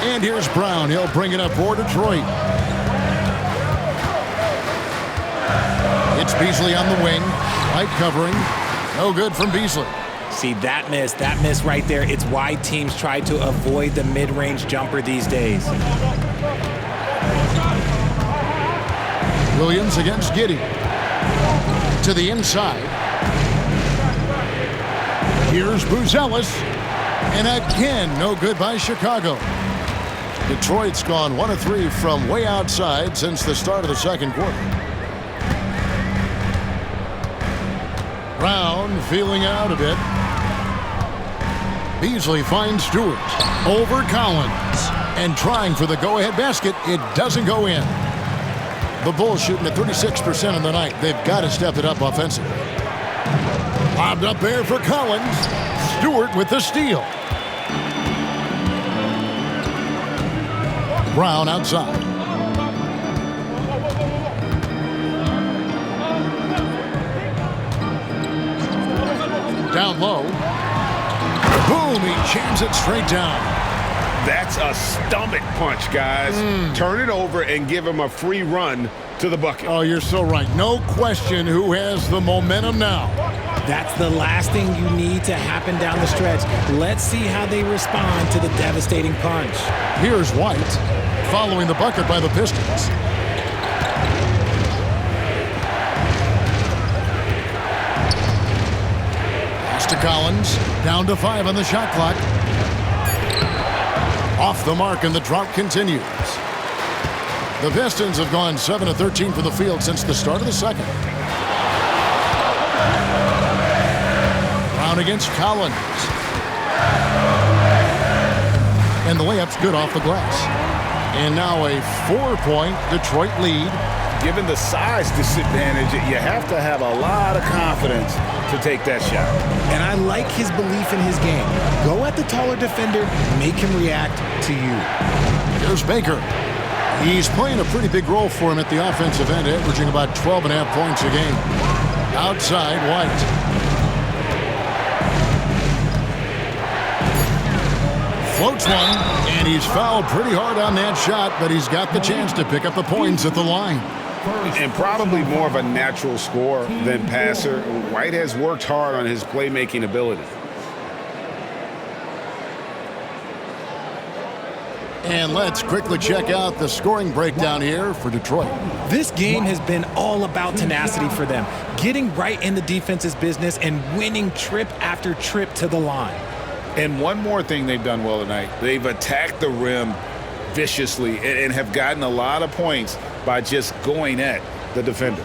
And here's Brown. He'll bring it up for Detroit. It's Beasley on the wing. White covering. No good from Beasley. See, that miss right there, it's why teams try to avoid the mid-range jumper these days. Williams against Giddey. To the inside. Here's Buzelis. And again, no good by Chicago. Detroit's gone 1 of 3 from way outside since the start of the second quarter. Brown feeling out a bit. Beasley finds Stewart over Collins and trying for the go-ahead basket. It doesn't go in. The Bulls shooting at 36% on the night. They've got to step it up offensively. Lobbed up there for Collins. Stewart with the steal. Brown outside. Down low. Boom, he jams it straight down. That's a stomach punch, guys. Turn it over and give him a free run to the bucket. Oh, you're so right. No question who has the momentum now. That's the last thing you need to happen down the stretch. Let's see how they respond to the devastating punch. Here's White, following the bucket by the Pistons. Pass to Collins, down to 5 on the shot clock. Off the mark, and the drought continues. The Pistons have gone 7 of 13 from the field since the start of the second. Brown against Collins. And the layup's good off the glass. And now a 4-point Detroit lead. Given the size disadvantage, you have to have a lot of confidence to take that shot. And I like his belief in his game. Go at the taller defender, make him react to you. Here's Baker. He's playing a pretty big role for him at the offensive end, averaging about 12.5 points a game. Outside, White. Floats one, and he's fouled pretty hard on that shot, but he's got the chance to pick up the points at the line. And probably more of a natural scorer than passer. White has worked hard on his playmaking ability. And let's quickly check out the scoring breakdown here for Detroit. This game has been all about tenacity for them, getting right in the defense's business and winning trip after trip to the line. And one more thing they've done well tonight. They've attacked the rim viciously and have gotten a lot of points by just going at the defender.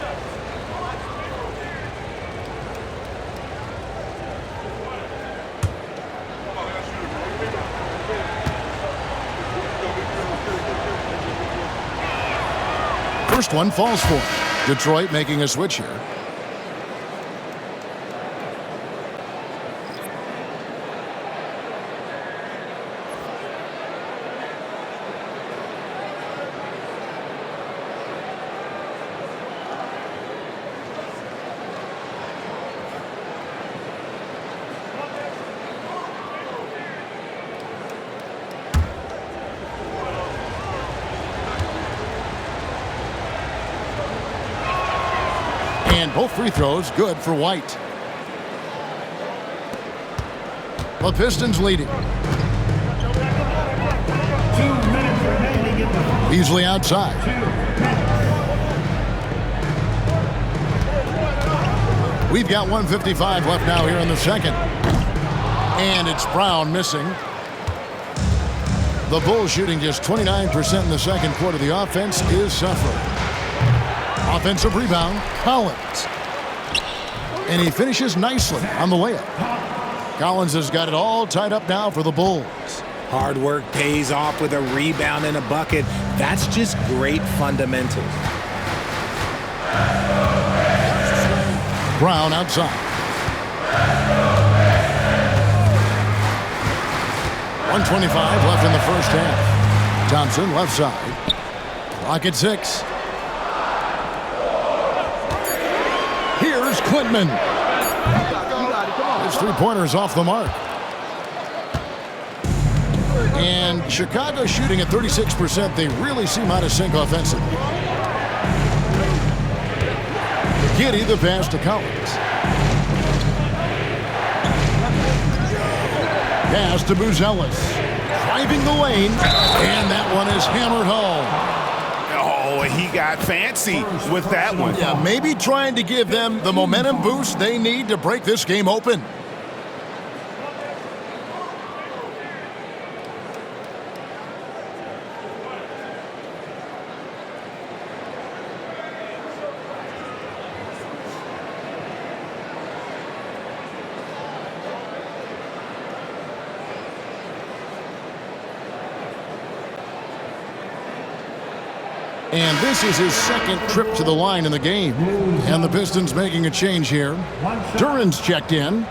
First one falls for him. Detroit making a switch here. And both free throws good for White. The Pistons leading. 2 minutes remaining in the Beasley outside. We've got 1:55 left now here in the second. And it's Brown missing. The Bulls shooting just 29% in the second quarter. The offense is suffering. Offensive rebound, Collins. And he finishes nicely on the layup. Collins has got it all tied up now for the Bulls. Hard work pays off with a rebound and a bucket. That's just great fundamentals. Brown outside. 1:25 left in the first half. Thompson left side. Clock at 6. Here's Quintman. His three-pointer's off the mark. And Chicago shooting at 36%. They really seem out of sync offensively. Giddey the pass to Collins. Pass to Buzelis. Driving the lane. And that one is hammered home. Oh, he got fancy with that one. Yeah, maybe trying to give them the momentum boost they need to break this game open. And this is his second trip to the line in the game. And the Pistons making a change here. Duran's checked in.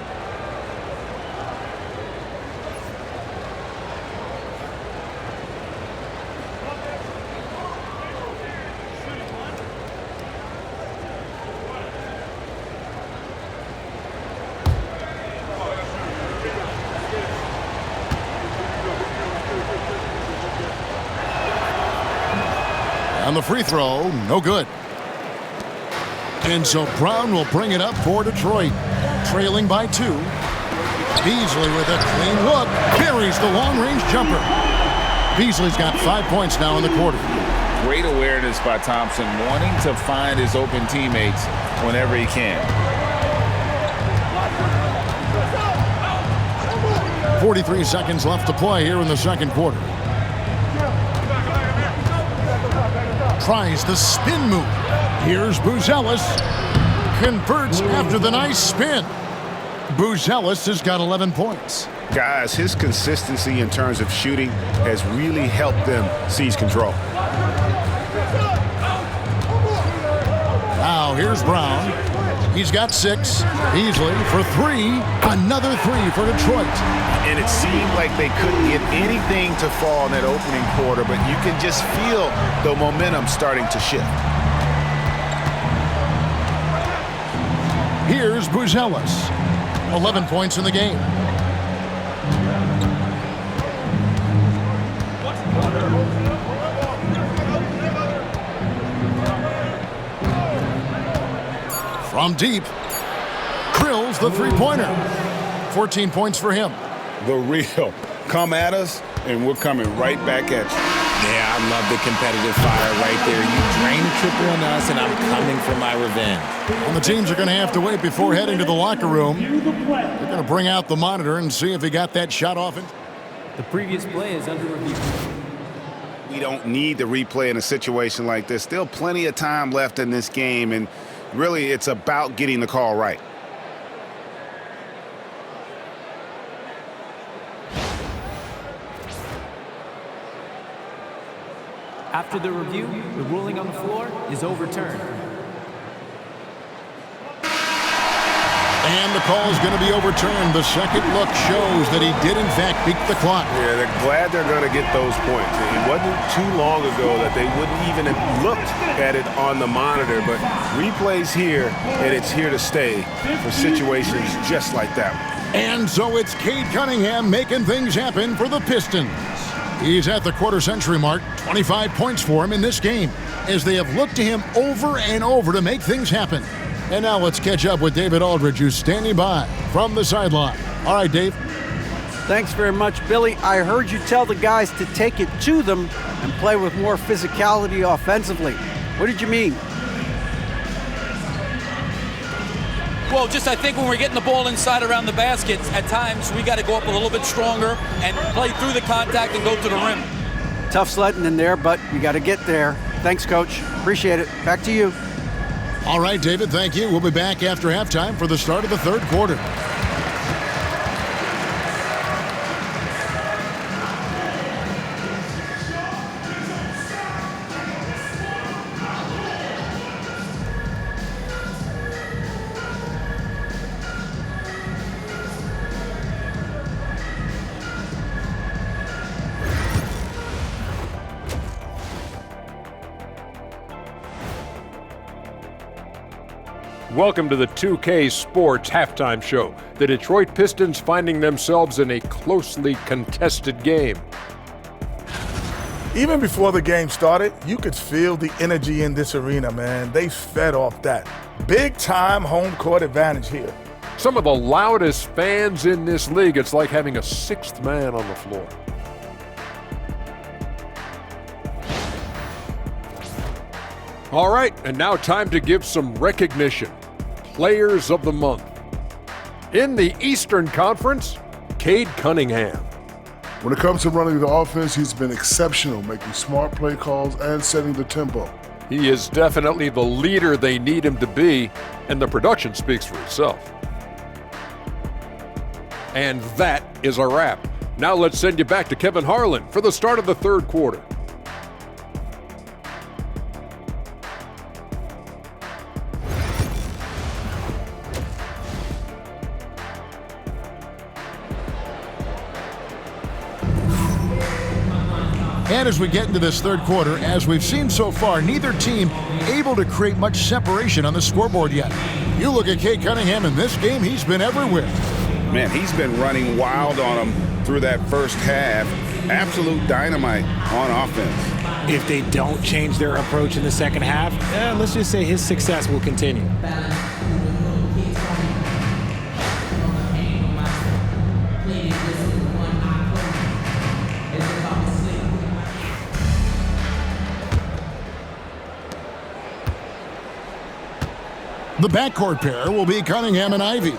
On the free throw, no good. And so Brown will bring it up for Detroit. trailing by 2. Beasley with a clean look, buries the long-range jumper. Beasley's got 5 points now in the quarter. Great awareness by Thompson, wanting to find his open teammates whenever he can. 43 seconds left to play here in the second quarter. Tries the spin move. Here's Buzelis. Converts after the nice spin. Buzelis has got 11 points. Guys, his consistency in terms of shooting has really helped them seize control. Now here's Brown. He's got 6. Beasley for 3. Another 3 for Detroit. And it seemed like they couldn't get anything to fall in that opening quarter, but you can just feel the momentum starting to shift. Here's Buzelis. 11 points in the game. From deep, drills the three-pointer. 14 points for him. The real. Come at us, and we're coming right back at you. Yeah, I love the competitive fire right there. You drain a triple on us, and I'm coming for my revenge. And the teams are going to have to wait before heading to the locker room. They're going to bring out the monitor and see if he got that shot off. The previous play is under review. We don't need the replay in a situation like this. Still plenty of time left in this game, and really it's about getting the call right. After the review, the ruling on the floor is overturned. And the call is going to be overturned. The second look shows that he did, in fact, beat the clock. Yeah, they're glad they're going to get those points. It wasn't too long ago that they wouldn't even have looked at it on the monitor, but replays here, and it's here to stay for situations just like that. And so it's Cade Cunningham making things happen for the Pistons. He's at the quarter-century mark, 25 points for him in this game, as they have looked to him over and over to make things happen. And now let's catch up with David Aldridge, who's standing by from the sideline. All right, Dave. Thanks very much, Billy. I heard you tell the guys to take it to them and play with more physicality offensively. What did you mean? Well, just I think when we're getting the ball inside around the basket, at times we got to go up a little bit stronger and play through the contact and go to the rim. Tough sledding in there, but you got to get there. Thanks, Coach. Appreciate it. Back to you. All right, David, thank you. We'll be back after halftime for the start of the third quarter. Welcome to the 2K Sports Halftime Show. The Detroit Pistons finding themselves in a closely contested game. Even before the game started, you could feel the energy in this arena, man. They fed off that. Big-time home court advantage here. Some of the loudest fans in this league. It's like having a sixth man on the floor. All right, and now time to give some recognition. Players of the Month. In the Eastern Conference, Cade Cunningham. When it comes to running the offense, he's been exceptional, making smart play calls and setting the tempo. He is definitely the leader they need him to be, and the production speaks for itself. And that is a wrap. Now let's send you back to Kevin Harlan for the start of the third quarter. And as we get into this third quarter, as we've seen so far, neither team able to create much separation on the scoreboard yet. You look at Cade Cunningham in this game, he's been everywhere. Man, he's been running wild on them through that first half. Absolute dynamite on offense. If they don't change their approach in the second half, let's just say his success will continue. The backcourt pair will be Cunningham and Ivy.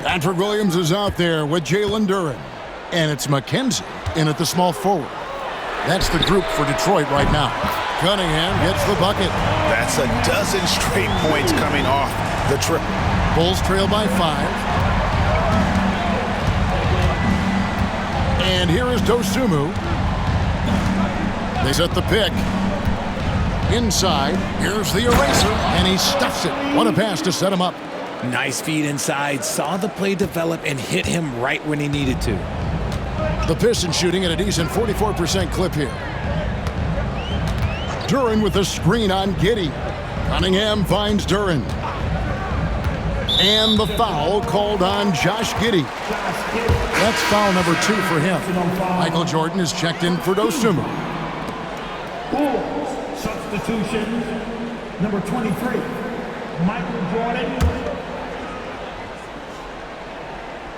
Patrick Williams is out there with Jalen Duren. And it's McKenzie in at the small forward. That's the group for Detroit right now. Cunningham gets the bucket. That's a dozen straight points coming off the triple. Bulls trail by 5. And here is Dosunmu. They set the pick. Inside, here's the eraser, and he stuffs it. What a pass to set him up. Nice feed inside, saw the play develop and hit him right when he needed to. The Pistons shooting at a decent 44% clip here. Duren with the screen on Giddey. Cunningham finds Duren. And the foul called on Josh Giddey. That's foul number 2 for him. Michael Jordan is checked in for Dosunmu. Bulls substitution number 23, Michael Jordan.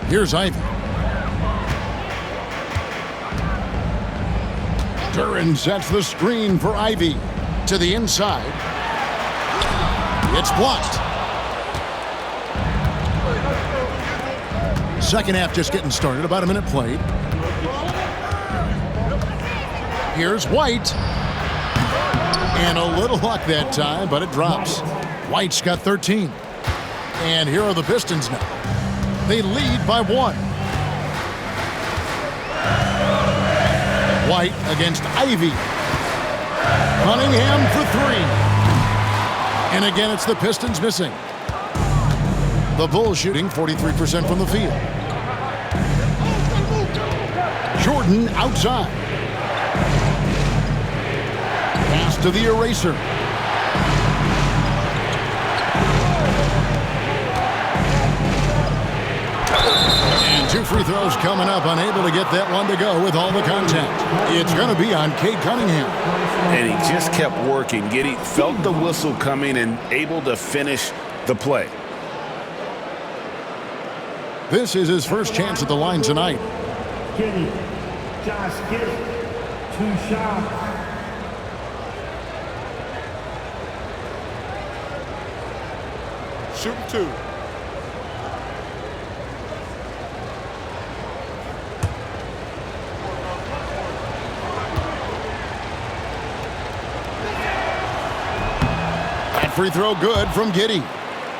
Here's Ivy. Duren sets the screen for Ivy. To the inside. It's blocked. Second half just getting started. About a minute played. Here's White. And a little luck that time, but it drops. White's got 13. And here are the Pistons now. They lead by 1. White against Ivy. Cunningham for 3. And again, it's the Pistons missing. The Bulls shooting 43% from the field. Jordan outside. Pass to the eraser. And 2 free throws coming up, unable to get that one to go with all the contact. It's going to be on Cade Cunningham. And he just kept working. Giddey felt the whistle coming and able to finish the play. This is his first chance at the line tonight. Giddey, Josh Giddey, 2 shots. Shoot 2. That free throw good from Giddey.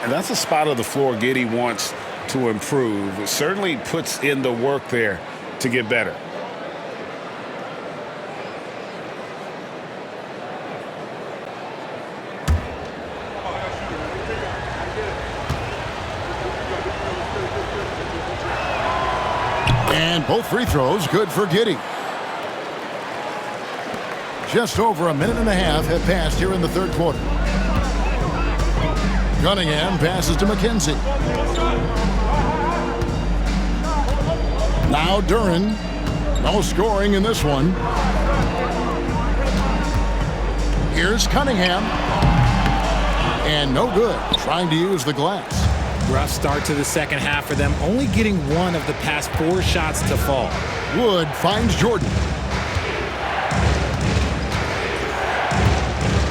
And that's a spot of the floor Giddey wants to improve. It certainly puts in the work there to get better. And both free throws good for Giddey. Just over a minute and a half have passed here in the third quarter. Cunningham passes to McKenzie. Now Duren. No scoring in this one. Here's Cunningham. And no good. Trying to use the glass. Rough start to the second half for them, only getting 1 of the past 4 shots to fall. Wood finds Jordan.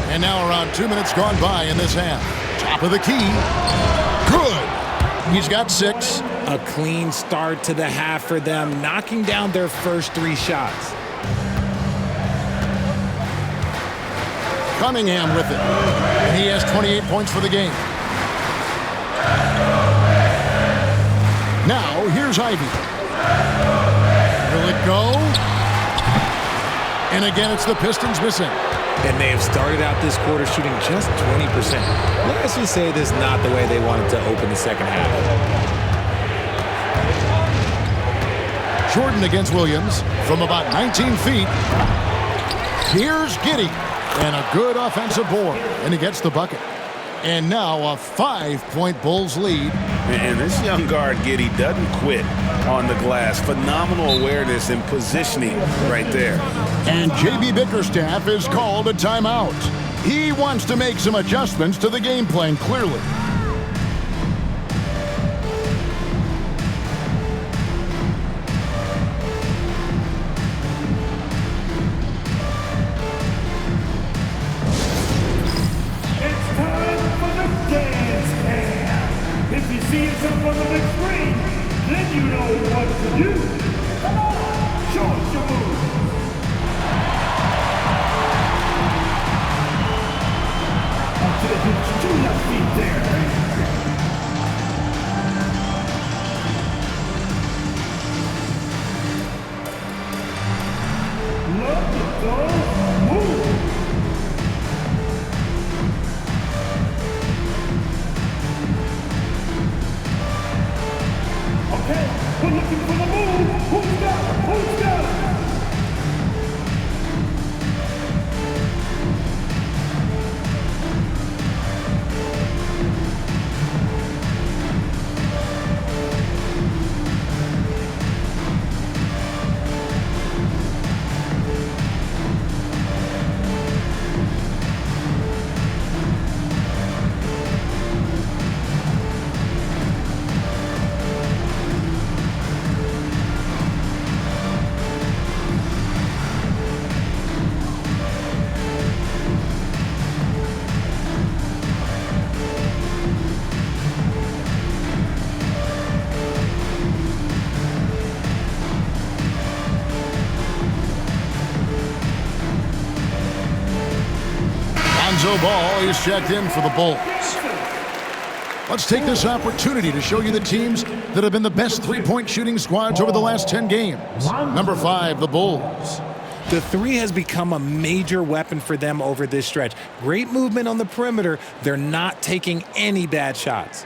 And now around 2 minutes gone by in this half. Top of the key. Good. He's got 6. A clean start to the half for them, knocking down their first 3 shots. Cunningham with it. And he has 28 points for the game. Now, here's Ivy. Will it go? And again, it's the Pistons missing. And they have started out this quarter shooting just 20%. Let's just say this is not the way they wanted to open the second half. Jordan against Williams from about 19 feet. Here's Giddey. And a good offensive board. And he gets the bucket. And now a 5-point Bulls lead. And this young guard, Giddey, doesn't quit on the glass. Phenomenal awareness and positioning right there. And J.B. Bickerstaff is called a timeout. He wants to make some adjustments to the game plan, clearly. It's time for the dance. Lonzo Ball is checked in for the Bulls. Let's take this opportunity to show you the teams that have been the best three-point shooting squads over the last 10 games. Number 5, the Bulls. The three has become a major weapon for them over this stretch. Great movement on the perimeter. They're not taking any bad shots.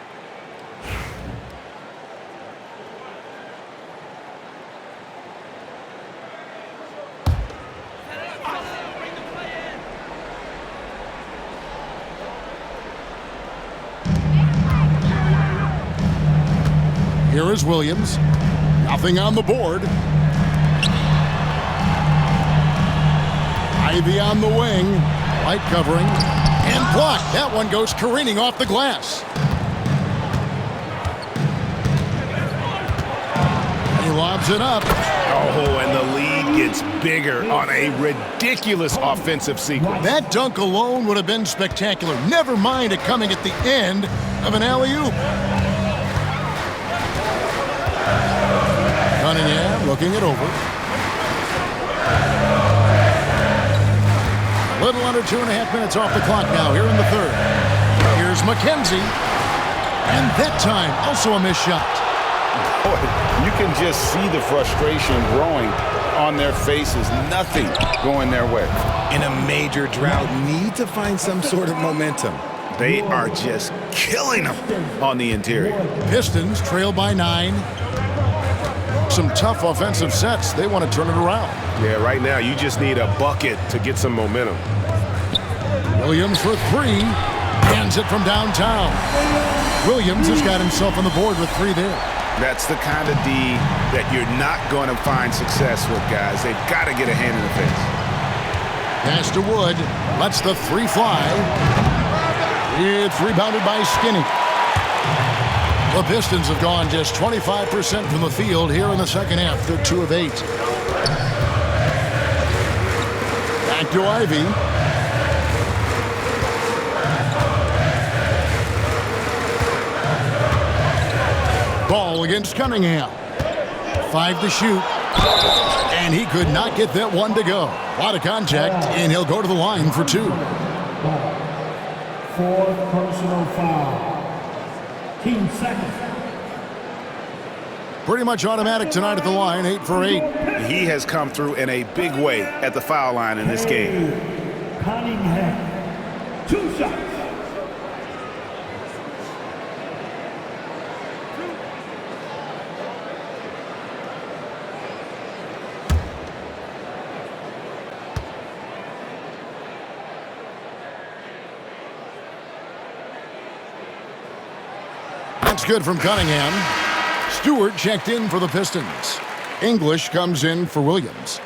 Here is Williams. Nothing on the board. Ivy on the wing. Light covering. And blocked. That one goes careening off the glass. He lobs it up. Oh, and the lead gets bigger on a ridiculous offensive sequence. That dunk alone would have been spectacular. Never mind it coming at the end of an alley-oop. Cunningham looking it over. A little under 2.5 minutes off the clock now here in the third. Here's McKenzie. And that time, also a missed shot. Boy, you can just see the frustration growing on their faces. Nothing going their way. In a major drought, need to find some sort of momentum. They are just killing them on the interior. Pistons trail by 9. Some tough offensive sets. They want to turn it around. Yeah, right now you just need a bucket to get some momentum. Williams for 3. Hands it from downtown. Williams has got himself on the board with 3 there. That's the kind of D that you're not going to find success with, guys. They've got to get a hand in the face. Pass to Wood. Lets the 3 fly. It's rebounded by Skinny. The Pistons have gone just 25% from the field here in the second half. They're 2 of 8. Back to Ivy. Ball against Cunningham. 5 to shoot. And he could not get that one to go. A lot of contact, and he'll go to the line for 2. 4th personal foul. Team second. Pretty much automatic tonight at the line, 8 for 8. He has come through in a big way at the foul line in this game. Cunningham. 2 shots. That's good from Cunningham. Stewart checked in for the Pistons. English comes in for Williams.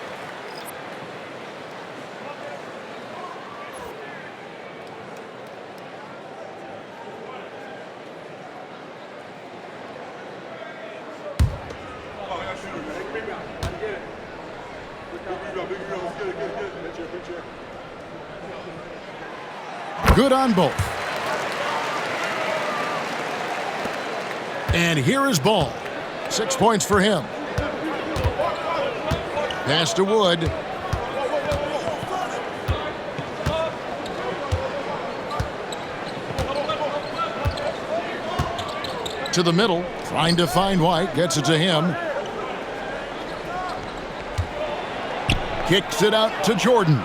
Good on both. And here is Ball. 6 points for him. Pass to Wood. To the middle, trying to find White, gets it to him. Kicks it out to Jordan.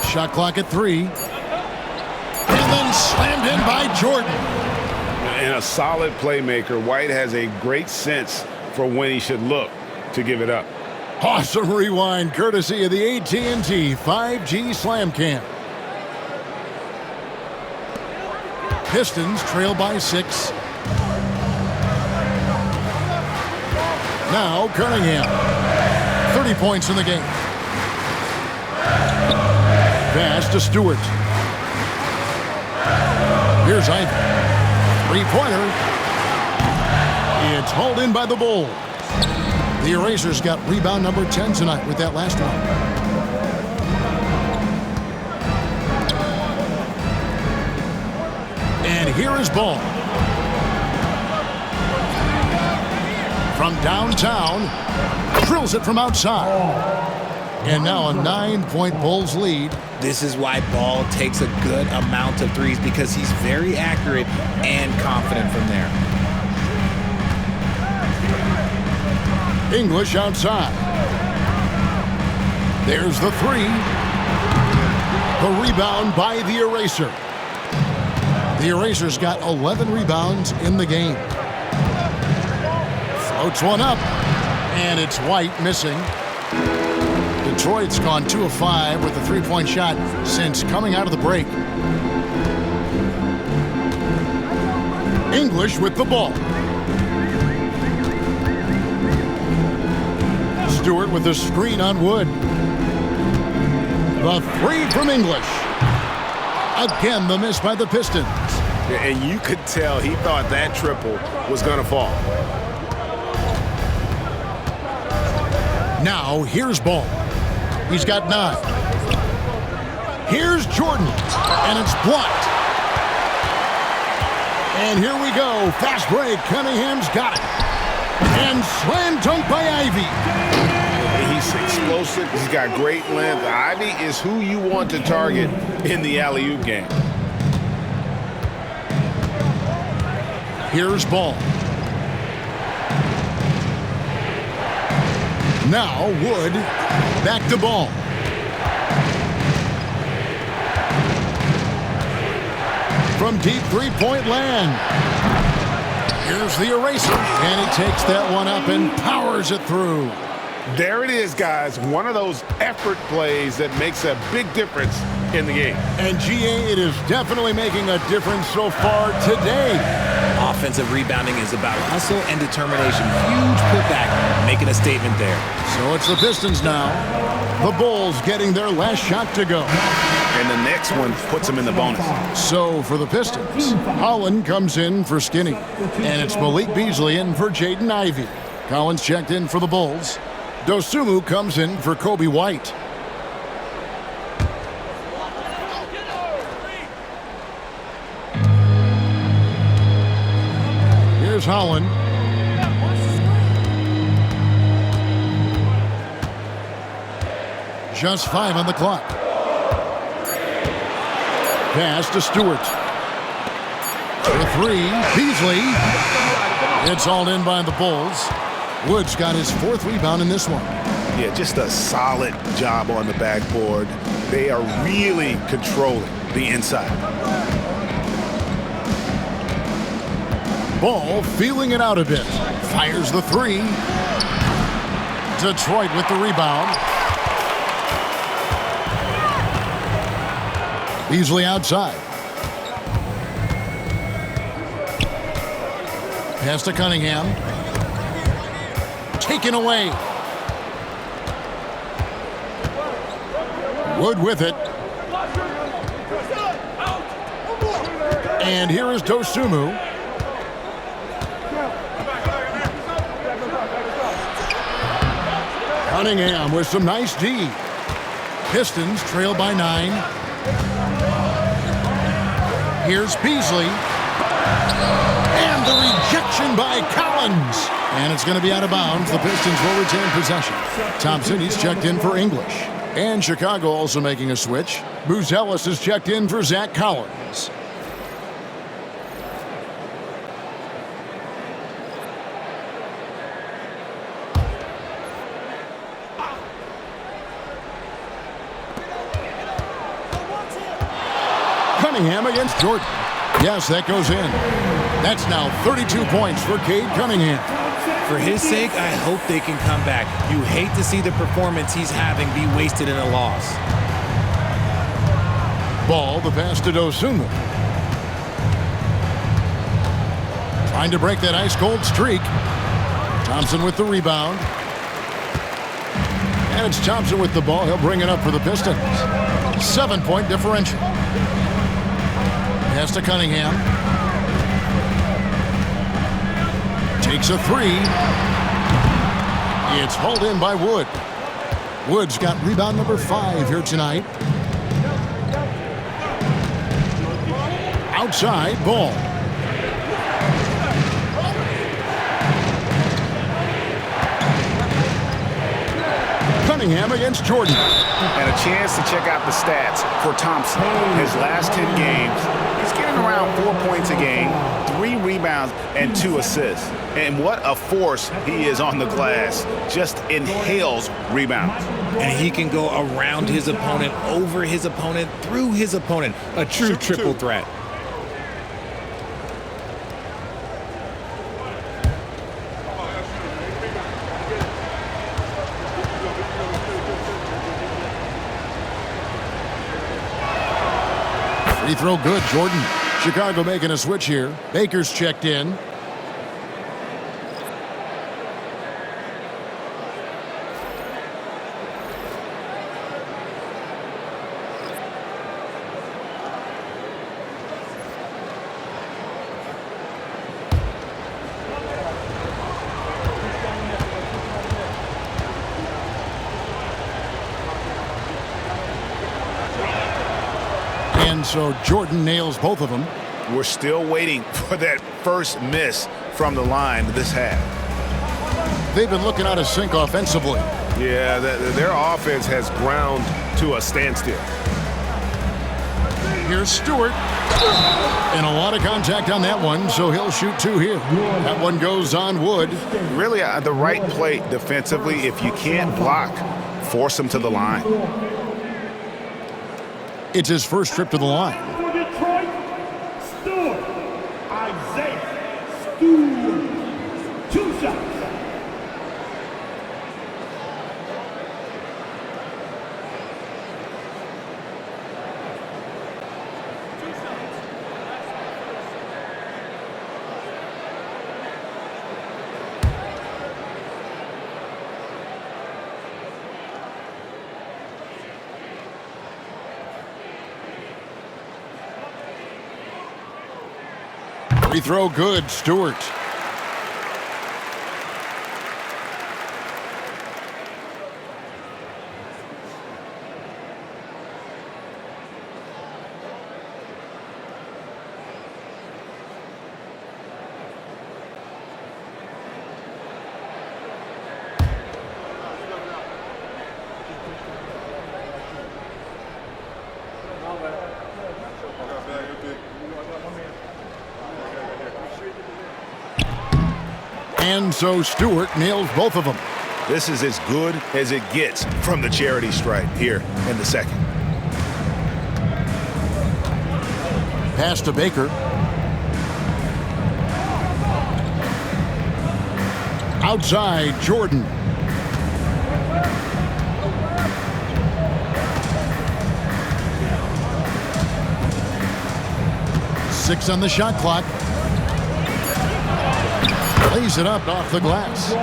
Shot clock at 3. And then slammed in by Jordan. And a solid playmaker, White has a great sense for when he should look to give it up. Awesome rewind, courtesy of the AT&T 5G Slam Cam. Pistons trail by 6. Now Cunningham. 30 points in the game. Pass to Stewart. Here's Ivy. 3-pointer. It's hauled in by the Bulls. The Erasers got rebound number 10 tonight with that last one. And here is Ball. From downtown, drills it from outside. And now a 9-point Bulls lead. This is why Ball takes a good amount of threes, because he's very accurate and confident from there. English outside. There's the three. The rebound by the Eraser. The Eraser's got 11 rebounds in the game. Floats one up, and it's White missing. Detroit's gone 2 of 5 with a three-point shot since coming out of the break. English with the ball. Stewart with the screen on Wood. The three from English. Again, the miss by the Pistons. Yeah, and you could tell he thought that triple was going to fall. Now, here's Ball. He's got 9. Here's Jordan, and it's blocked. And here we go. Fast break. Cunningham's got it. And slam dunk by Ivy. He's explosive. He's got great length. Ivy is who you want to target in the alley-oop game. Here's Ball. Now Wood back to Ball. From deep three-point land. Here's the Eraser, and he takes that one up and powers it through. There it is, guys. One of those effort plays that makes a big difference in the game. And GA, it is definitely making a difference so far today. Offensive rebounding is about hustle and determination. Huge putback, making a statement there. So it's the Pistons now. The Bulls getting their last shot to go. And the next one puts them in the bonus. So for the Pistons, Holland comes in for Skinny. And it's Malik Beasley in for Jaden Ivey. Collins checked in for the Bulls. Dosumu comes in for Kobe White. Here's Holland. Just 5 on the clock. Pass to Stewart. For 3, Beasley. It's all in by the Bulls. Wood's got his 4th rebound in this one. Yeah, just a solid job on the backboard. They are really controlling the inside. Ball feeling it out a bit. Fires the 3. Detroit with the rebound. Beasley outside. Pass to Cunningham. Taken away. Wood with it. And here is Dosumu. Cunningham with some nice D. Pistons trail by 9. Here's Beasley. And the rejection by Collins. And it's going to be out of bounds. The Pistons will retain possession. Thompson, he's checked in for English. And Chicago also making a switch. Buzelis is checked in for Zach Collins. Cunningham against Jordan. Yes, that goes in. That's now 32 points for Cade Cunningham. For his sake, I hope they can come back. You hate to see the performance he's having be wasted in a loss. Ball, the pass to Dosumu. Trying to break that ice-cold streak. Thompson with the rebound. And it's Thompson with the ball. He'll bring it up for the Pistons. 7-point differential. Pass to Cunningham. Takes a 3. It's hauled in by Wood. Wood's got rebound number 5 here tonight. Outside, Ball. Cunningham against Jordan. And a chance to check out the stats for Thompson. His last 10 games, he's getting around 4 points a game, 3 rebounds, and 2 assists. And what a force he is on the glass. Just inhales rebounds. And he can go around his opponent, over his opponent, through his opponent. A true triple threat. Free throw good, Jordan. Chicago making a switch here. Baker's checked in. And so Jordan nails both of them. We're still waiting for that first miss from the line this half. They've been looking out of sync offensively. Yeah, their offense has ground to a standstill. Here's Stewart. And a lot of contact on that one, so he'll shoot 2 here. That one goes on Wood. Really the right play defensively. If you can't block, force him to the line. It's his first trip to the line. For Detroit, Stewart. Isaiah Stewart. 2 shots. Free throw good, Stewart. And so Stewart nails both of them. This is as good as it gets from the charity stripe here in the second. Pass to Baker. Outside, Jordan. Six on the shot clock. Lays it up off the glass.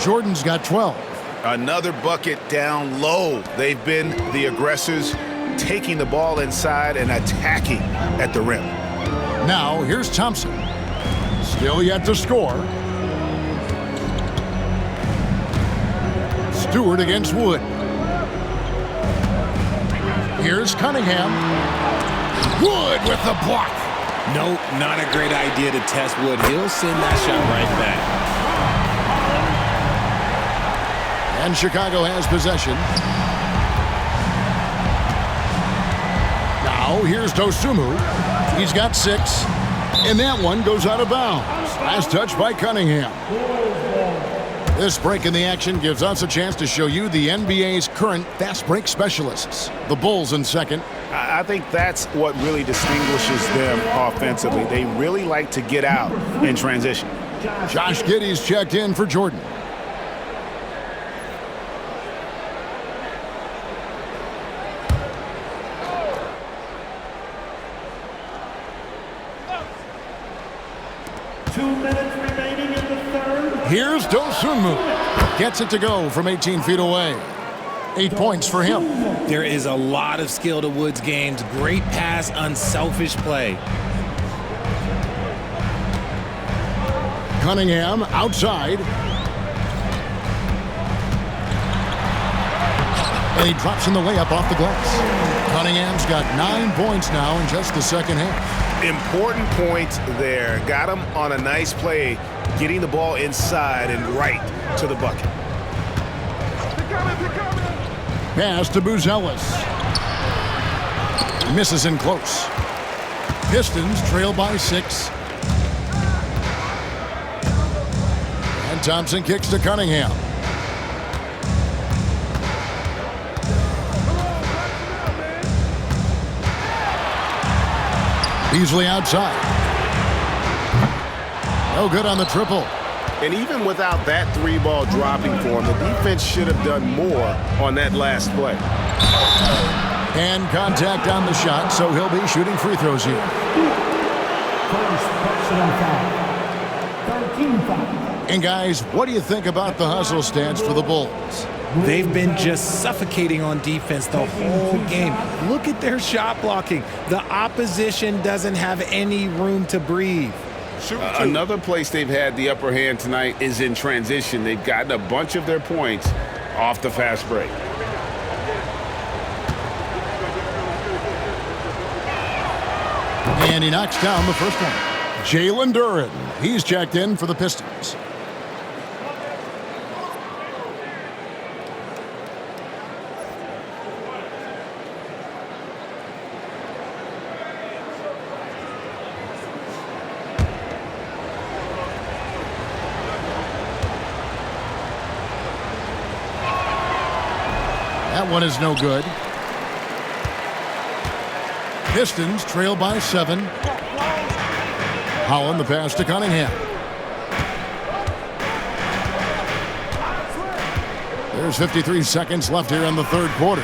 Jordan's got 12. Another bucket down low. They've been the aggressors, taking the ball inside and attacking at the rim. Now here's Thompson. Still yet to score. Stewart against Wood. Here's Cunningham. Wood with the block. Nope, not a great idea to test Wood. He'll send that shot right back. And Chicago has possession. Now here's Dosunmu. He's got 6. And that one goes out of bounds. Last touch by Cunningham. This break in the action gives us a chance to show you the NBA's current fast break specialists. The Bulls in second. I think that's what really distinguishes them offensively. They really like to get out in transition. Josh Giddey's checked in for Jordan. Here's Dosunmu. Gets it to go from 18 feet away. 8 points for him. There is a lot of skill to Wood's games. Great pass, unselfish play. Cunningham outside. And he drops in the layup off the glass. Cunningham's got 9 points now in just the second half. Important points there. Got him on a nice play, getting the ball inside and right to the bucket. Pick up it. Pass to Buzelis. Misses in close. Pistons trail by 6. And Thompson kicks to Cunningham. Beasley outside. No good on the triple. And even without that 3-ball dropping for him, the defense should have done more on that last play. And contact on the shot, so he'll be shooting free throws here. First personal foul. 13 foul. And guys, what do you think about the hustle stance for the Bulls? They've been just suffocating on defense the whole game. Look at their shot blocking. The opposition doesn't have any room to breathe. Another place they've had the upper hand tonight is in transition. They've gotten a bunch of their points off the fast break. And he knocks down the first one. Jalen Duren. He's checked in for the Pistons. That one is no good. Pistons trail by 7. Holland the pass to Cunningham. There's 53 seconds left here in the third quarter.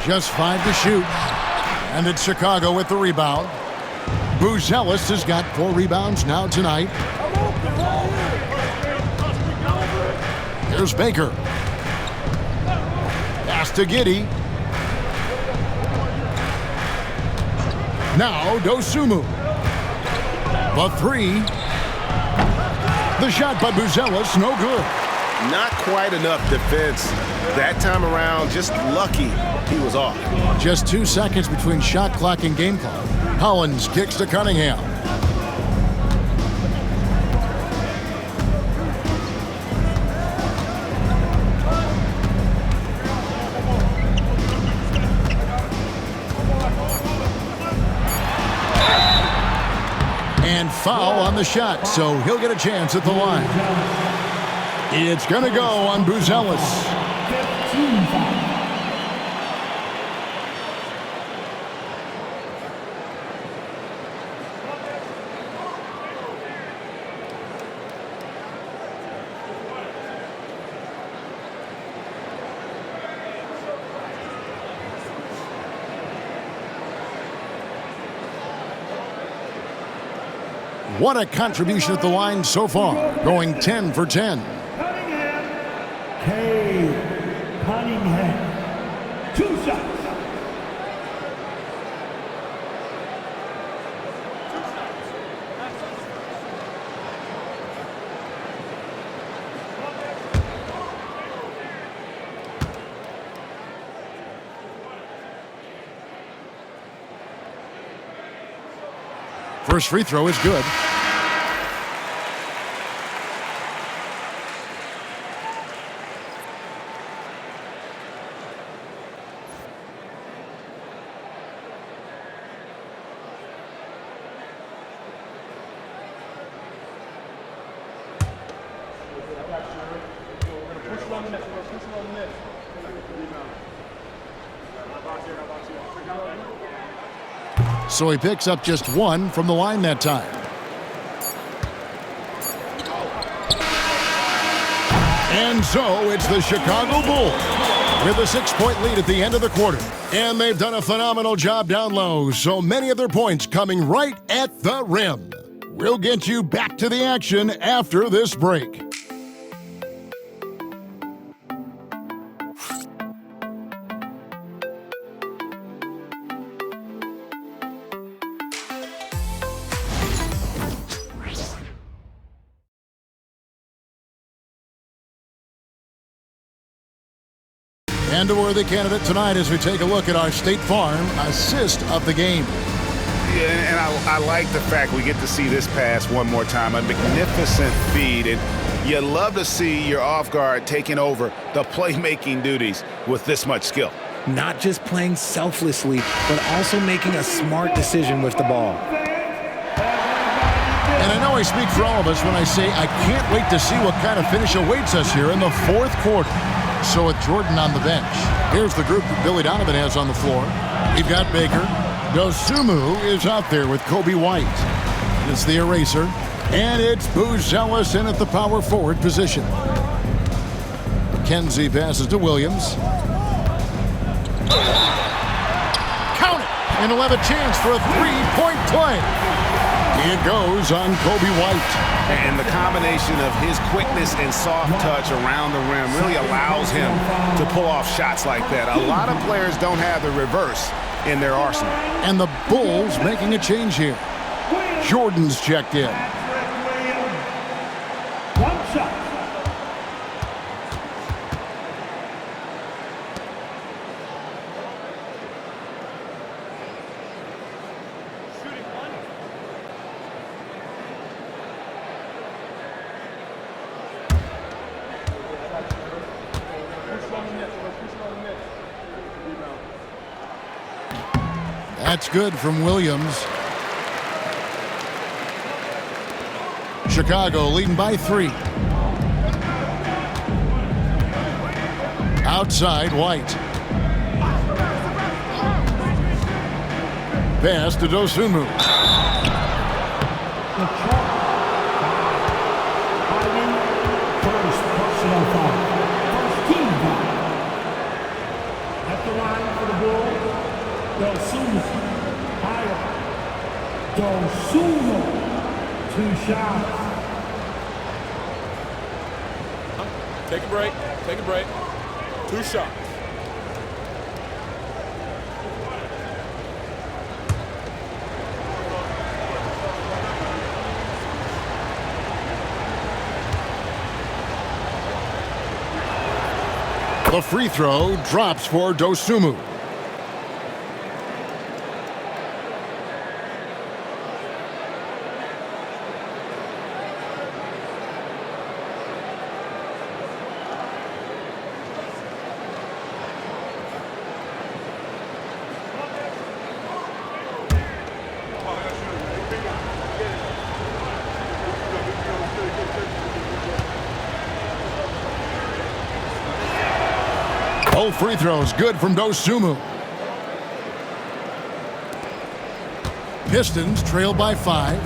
Just 5 to shoot. And it's Chicago with the rebound. Buzelis has got 4 rebounds now tonight. Here's Baker. Pass to Giddey. Now Dosunmu. The 3. The shot by Buzelis, no good. Not quite enough defense. That time around, just lucky he was off. Just 2 seconds between shot clock and game clock. Hollins kicks to Cunningham. And foul on the shot, so he'll get a chance at the line. It's going to go on Buzelis. 15 foul. What a contribution at the line so far, going 10 for 10. Cunningham. 2 shots. First free throw is good. So he picks up just 1 from the line that time. And so it's the Chicago Bulls with a 6-point lead at the end of the quarter. And they've done a phenomenal job down low, so many of their points coming right at the rim. We'll get you back to the action after this break. And a worthy candidate tonight as we take a look at our State Farm assist of the game. Yeah, and I like the fact we get to see this pass one more time. A magnificent feed, and you love to see your off guard taking over the playmaking duties with this much skill. Not just playing selflessly, but also making a smart decision with the ball. And I know I speak for all of us when I say I can't wait to see what kind of finish awaits us here in the fourth quarter. So with Jordan on the bench, here's the group that Billy Donovan has on the floor. We've got Baker. Dosunmu is out there with Kobe White. It's the eraser. And it's Buzelis in at the power forward position. McKenzie passes to Williams. Count it! And he'll have a chance for a three-point play. It goes on Kobe White. And the combination of his quickness and soft touch around the rim really allows him to pull off shots like that. A lot of players don't have the reverse in their arsenal. And the Bulls making a change here. Jordan's checked in. One shot. That's good from Williams. Chicago leading by 3. Outside, White. Pass to Dosunmu. First personal foul. First team foul. At the line for the Bulls, Dosunmu. Higher. Dosunmu. 2 shots. Take a break. Take a break. 2 shots. The free throw drops for Dosunmu. Both free throws good from Dosunmu. Pistons trail by 5.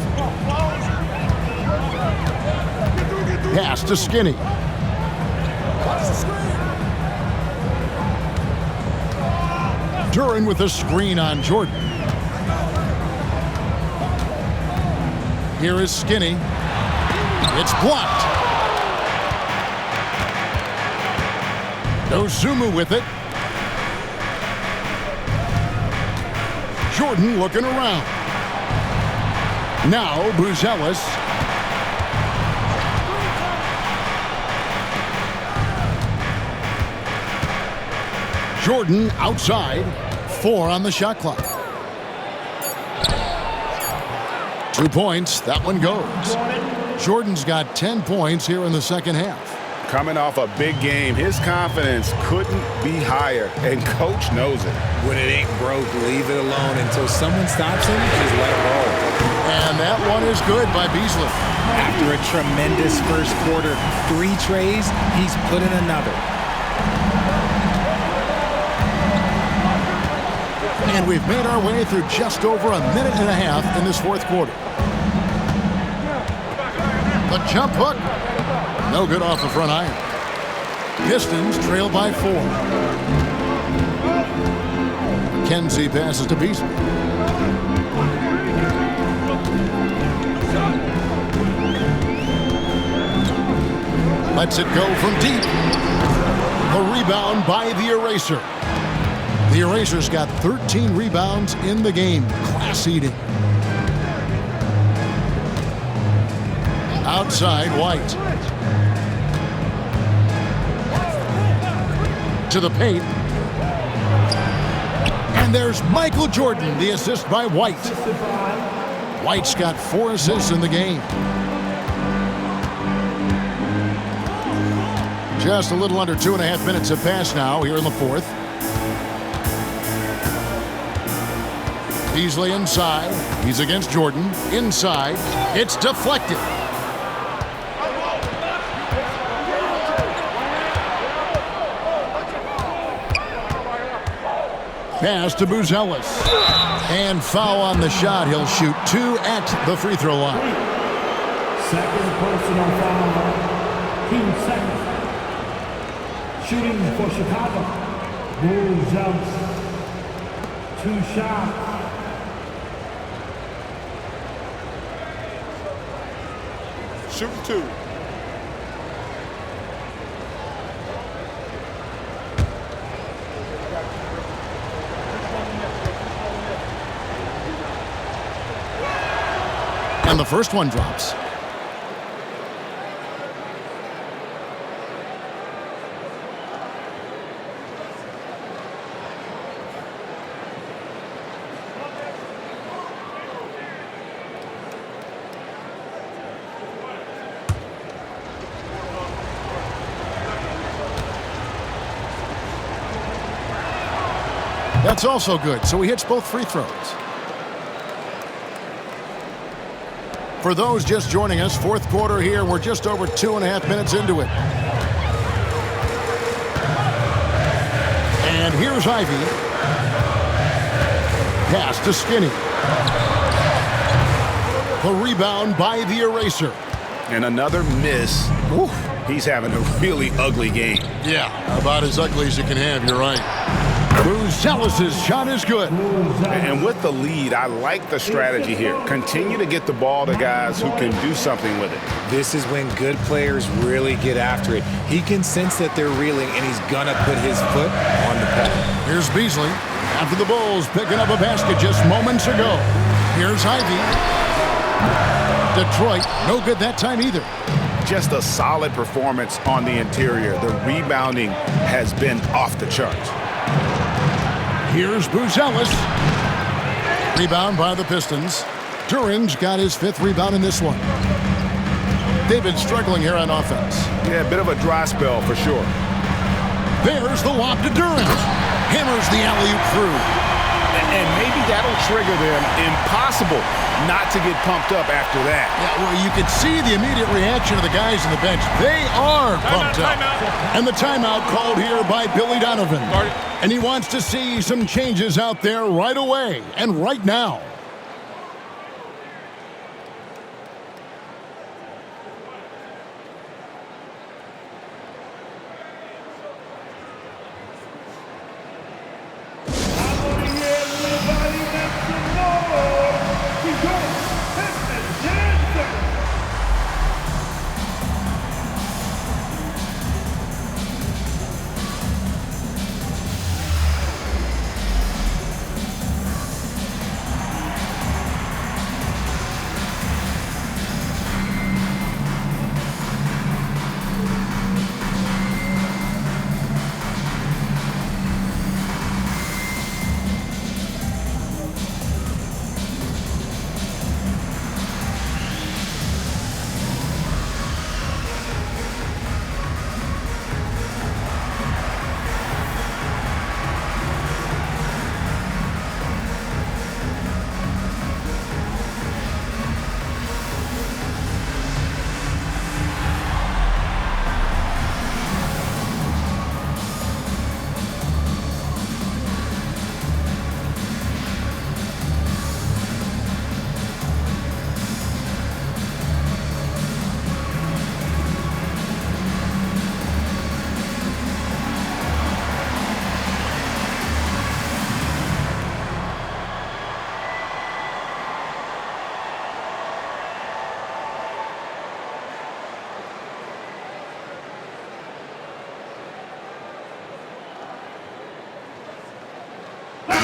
Pass to Skinny. Duran with a screen on Jordan. Here is Skinny. It's blocked. Dosunmu with it. Jordan looking around. Now Buzelis. Jordan outside. 4 on the shot clock. 2 points. That one goes. Jordan's got 10 points here in the second half. Coming off a big game, his confidence couldn't be higher, and coach knows it. When it ain't broke, leave it alone until someone stops him, just let it roll. And that one is good by Beasley. After a tremendous first quarter, 3 trays, he's put in another. And we've made our way through just over a minute and a half in this fourth quarter. The jump hook. No good off the front iron. Pistons trail by 4. McKenzie passes to Beasley. Lets it go from deep. The rebound by the Eraser. The Eraser's got 13 rebounds in the game. Class eating. Outside, White. To the paint. And And there's Michael Jordan, the assist by White. White's got 4 assists in the game. Just a little under 2.5 minutes have passed now here in the fourth. Beasley inside. He's against Jordan. Inside. It's deflected. Pass to Buzelis. And foul on the shot. He'll shoot 2 at the free throw line. Second personal foul. Team second. Shooting for Chicago. Bulls jumps. 2 shots. Shoot 2. And the first one drops. That's also good, so he hits both free throws. For those just joining us, fourth quarter here, we're just over 2.5 minutes into it. And here's Ivy. Pass to Skinny. The rebound by the eraser. And another miss. Whew. He's having a really ugly game. Yeah, about as ugly as you can have, you're right. Buzelis' shot is good. And with the lead, I like the strategy here. Continue to get the ball to guys who can do something with it. This is when good players really get after it. He can sense that they're reeling, and he's going to put his foot on the pedal. Here's Beasley. After the Bulls picking up a basket just moments ago. Here's Ivy. Detroit, no good that time either. Just a solid performance on the interior. The rebounding has been off the charts. Here's Buzelis. Rebound by the Pistons. Duran's got his 5th rebound in this one. They've been struggling here on offense. Yeah, a bit of a dry spell for sure. There's the lob to Durant. Hammers the alley-oop through. And maybe that'll trigger them. Impossible not to get pumped up after that. Yeah, well, you could see the immediate reaction of the guys on the bench. They are pumped up. And the timeout called here by Billy Donovan. And he wants to see some changes out there right away and right now.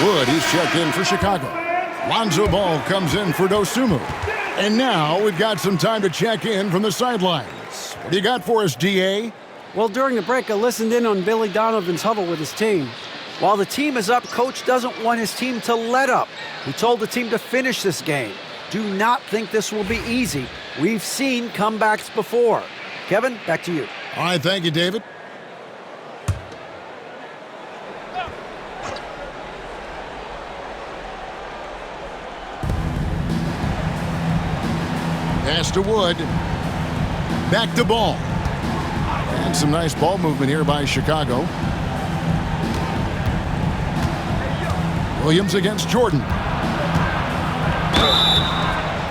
Wood, he's checked in for Chicago. Lonzo Ball comes in for Dosunmu. And now we've got some time to check in from the sidelines. What do you got for us, DA? Well, during the break, I listened in on Billy Donovan's huddle with his team. While the team is up, Coach doesn't want his team to let up. He told the team to finish this game. Do not think this will be easy. We've seen comebacks before. Kevin, back to you. All right, thank you, David. Pass to Wood. Back to Ball. And some nice ball movement here by Chicago. Williams against Jordan.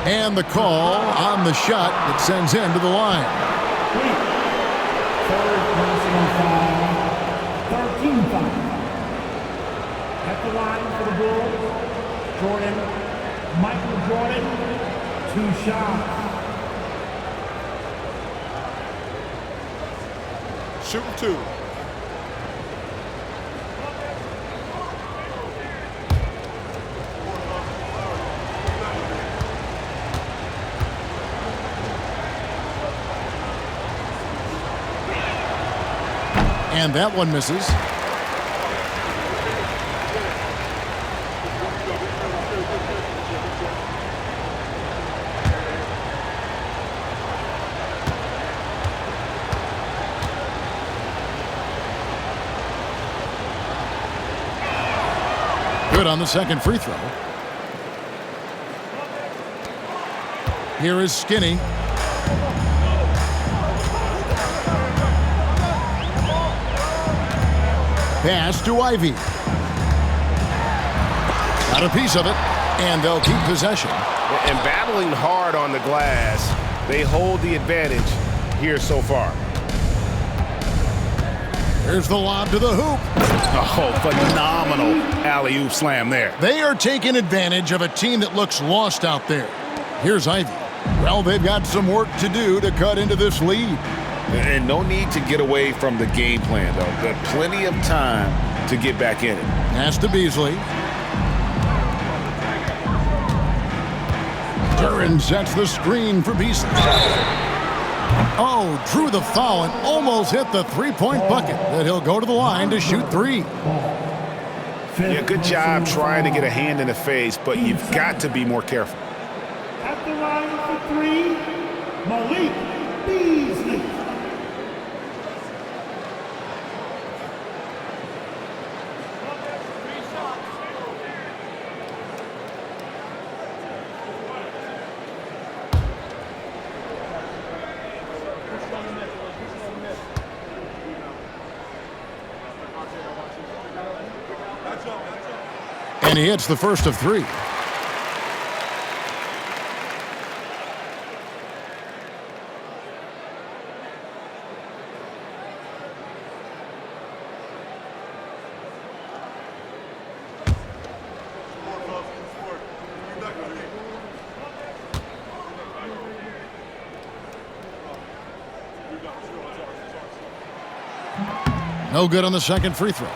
And the call on the shot that sends him to the line. Third personal foul, 13 foul. At the line for the Bulls, Jordan, Michael Jordan, 2 shots. Shooting 2. And that one misses. Good on the second free throw. Here is Skinny. Pass to Ivy. Got a piece of it, and they'll keep possession. And battling hard on the glass, they hold the advantage here so far. Here's the lob to the hoop. Oh, phenomenal alley-oop slam there. They are taking advantage of a team that looks lost out there. Here's Ivy. Well, they've got some work to do to cut into this lead. And no need to get away from the game plan, though. Got plenty of time to get back in it. Pass to Beasley. Duran sets the screen for Beasley. Oh, drew the foul and almost hit the three-point bucket. That he'll go to the line to shoot 3. Yeah, good job trying to get a hand in the face, but you've got to be more careful. At the line for 3, Malik Beasley. And he hits the first of 3. No good on the second free throw.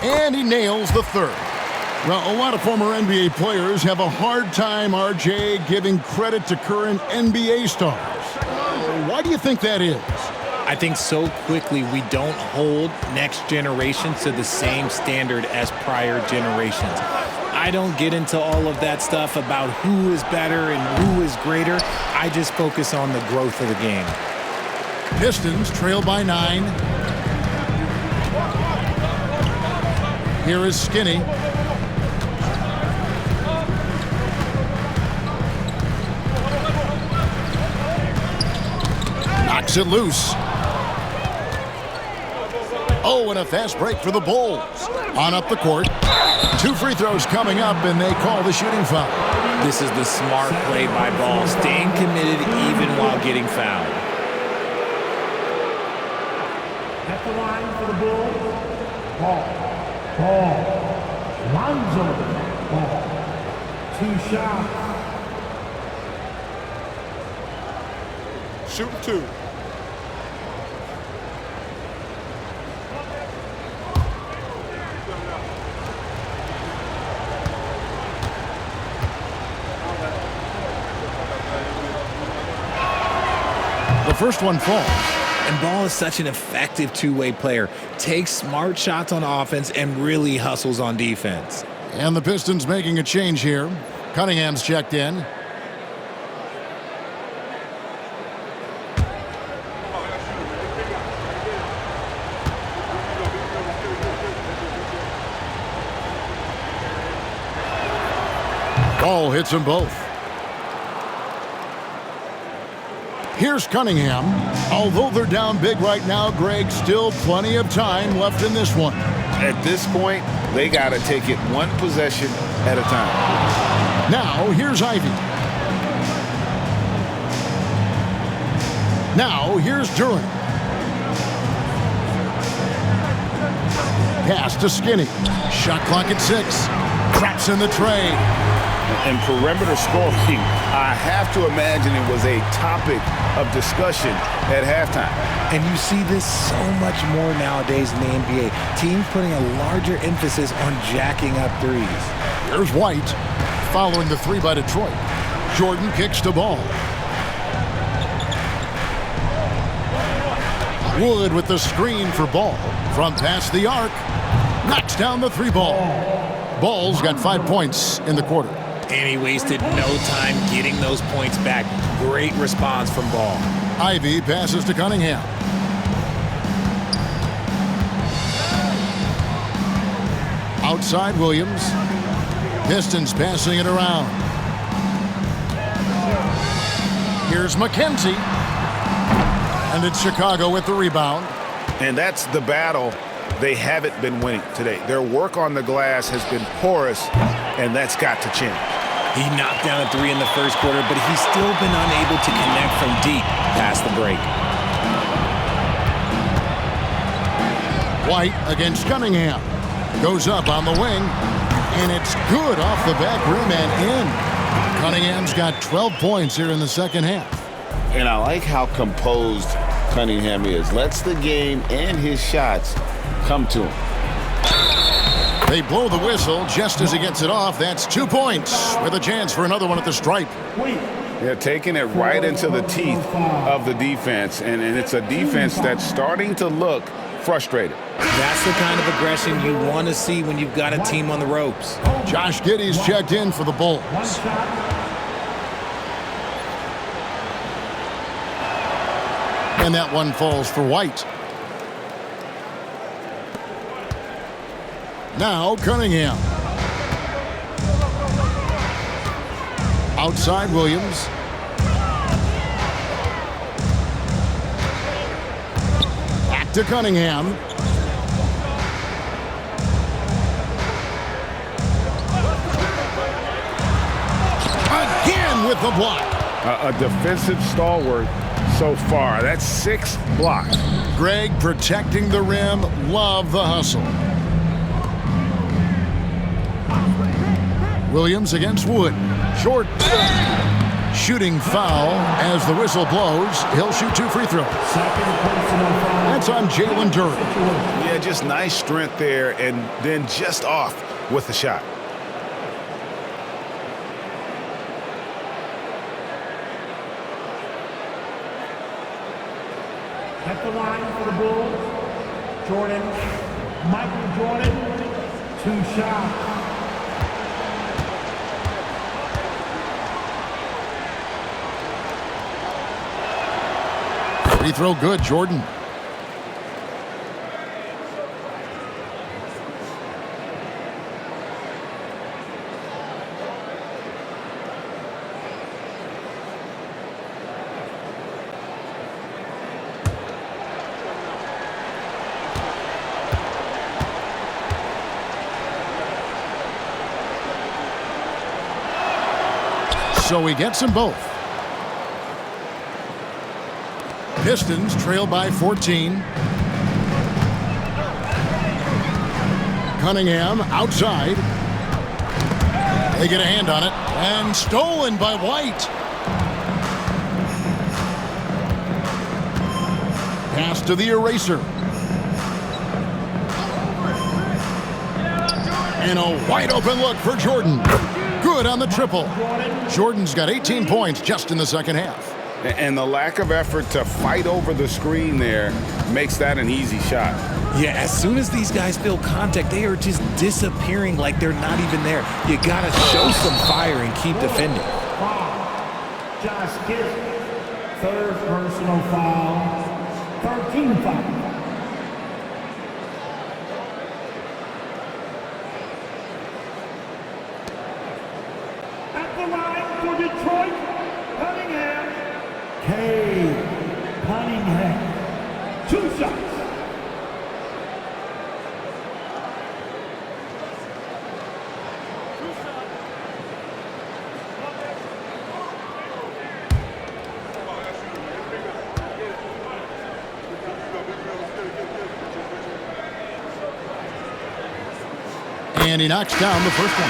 And he nails the third. Well, a lot of former NBA players have a hard time, RJ, giving credit to current NBA stars. Why do you think that is? I think so quickly we don't hold next generations to the same standard as prior generations. I don't get into all of that stuff about who is better and who is greater. I just focus on the growth of the game. Pistons trail by 9. Here is Skinny. Knocks it loose. Oh, and a fast break for the Bulls. On up the court. 2 free throws coming up, and they call the shooting foul. This is the smart play by Ball, staying committed even while getting fouled. At the line for the Bulls, Ball. Lonzo Ball. 2 shots. shooting 2. The first one falls. And Ball is such an effective two-way player. Takes smart shots on offense and really hustles on defense. And the Pistons making a change here. Cunningham's checked in. Ball hits them both. Here's Cunningham. Although they're down big right now, Greg, still plenty of time left in this one. At this point, they got to take it one possession at a time. Now, here's Ivy. Now, here's Duran. Pass to Skinny. Shot clock at 6. Traps in the tray. And perimeter scoring, I have to imagine it was a topic of discussion at halftime. And you see this so much more nowadays in the NBA. Teams putting a larger emphasis on jacking up threes. Here's White following the 3 by Detroit. Jordan kicks the ball. Wood with the screen for Ball. From past the arc. Knocks down the 3 ball. Ball's got 5 points in the quarter. And he wasted no time getting those points back. Great response from Ball. Ivy passes to Cunningham. Outside Williams. Pistons passing it around. Here's McKenzie. And it's Chicago with the rebound. And that's the battle they haven't been winning today. Their work on the glass has been porous, and that's got to change. He knocked down a 3 in the first quarter, but he's still been unable to connect from deep past the break. White against Cunningham. Goes up on the wing, and it's good off the back rim and in. Cunningham's got 12 points here in the second half. And I like how composed Cunningham is. Lets the game and his shots come to him. They blow the whistle just as he gets it off. That's 2 points with a chance for another one at the stripe. They're taking it right into the teeth of the defense, and it's a defense that's starting to look frustrated. That's the kind of aggression you want to see when you've got a team on the ropes. Josh Giddey's checked in for the Bulls. And that one falls for White. Now Cunningham. Outside Williams. Back to Cunningham. Again with the block. A defensive stalwart so far. That's 6 blocks. Greg protecting the rim. Love the hustle. Williams against Wood. Short. Shooting foul as the whistle blows. He'll shoot 2 free throws. That's on Jalen Duran. Yeah, just nice strength there, and then just off with the shot. At the line for the Bulls, Jordan, Michael Jordan, 2 shots. Free throw good, Jordan. So he gets them both. Pistons trail by 14. Cunningham outside. They get a hand on it. And stolen by White. Pass to the eraser. And a wide open look for Jordan. Good on the triple. Jordan's got 18 points just in the second half. And the lack of effort to fight over the screen there makes that an easy shot. Yeah, as soon as these guys feel contact, they are just disappearing like they're not even there. You got to show some fire and keep defending. Josh Gibbs, third personal foul, 13 foul. At the line for Detroit, Cunningham. Cunningham, 2 shots. And he knocks down the first one.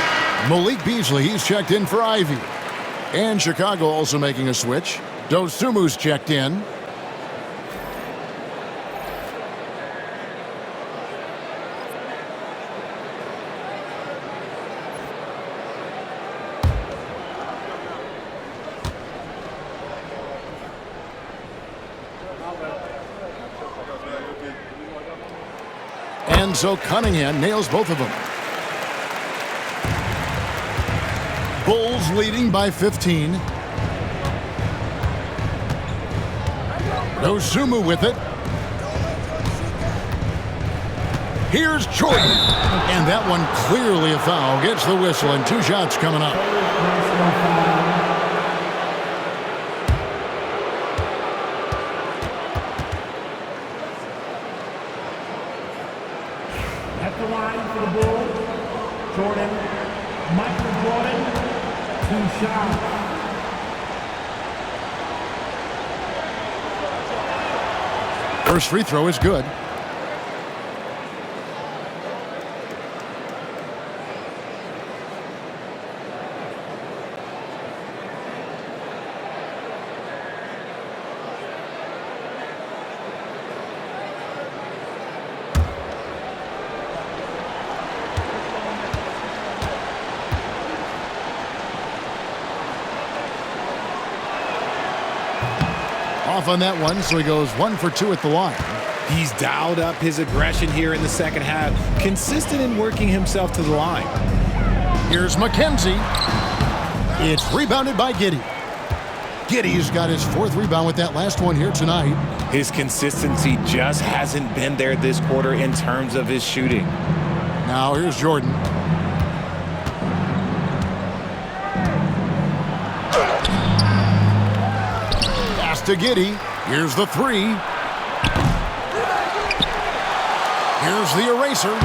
Malik Beasley, he's checked in for Ivy. And Chicago also making a switch. Dosumu's checked in. And so Cunningham nails both of them. Bulls leading by 15. Dosumu with it. Here's Jordan. And that one clearly a foul. Gets the whistle and 2 shots coming up. At the line for the Bulls, Jordan, Michael Jordan, 2 shots. First free throw is good. Off on that one, so he goes 1 for 2 at the line. He's dialed up his aggression here in the second half, consistent in working himself to the line. Here's McKenzie. It's rebounded by Giddey. Giddey's got his 4th rebound with that last one here tonight. His consistency just hasn't been there this quarter in terms of his shooting. Now here's Jordan. Pass to Giddey. Here's the 3. Here's the eraser.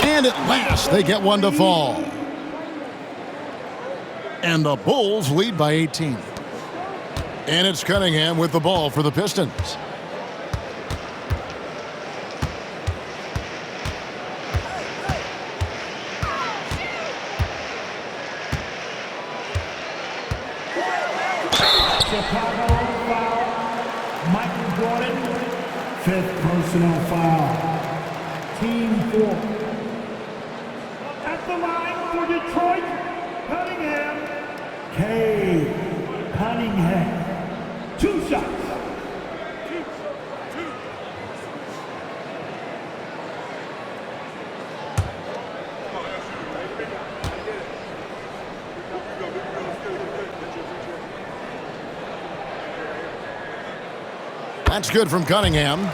And at last, they get one to fall. And the Bulls lead by 18. And it's Cunningham with the ball for the Pistons. Chicago foul, Michael Jordan, 5th personal foul. Team 4. At the line for Detroit, Cunningham. Cunningham. 2 shots. That's good from Cunningham.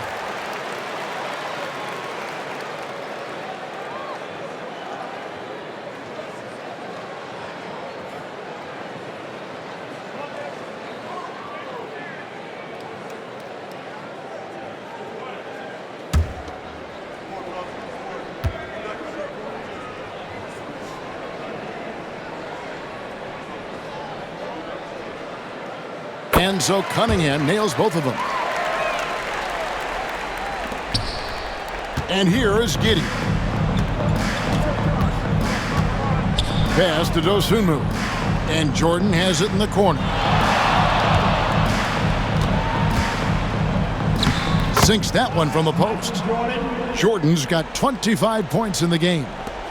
And so Cunningham nails both of them. And here is Giddey. Pass to Dosunmu. And Jordan has it in the corner. Sinks that one from the post. Jordan's got 25 points in the game.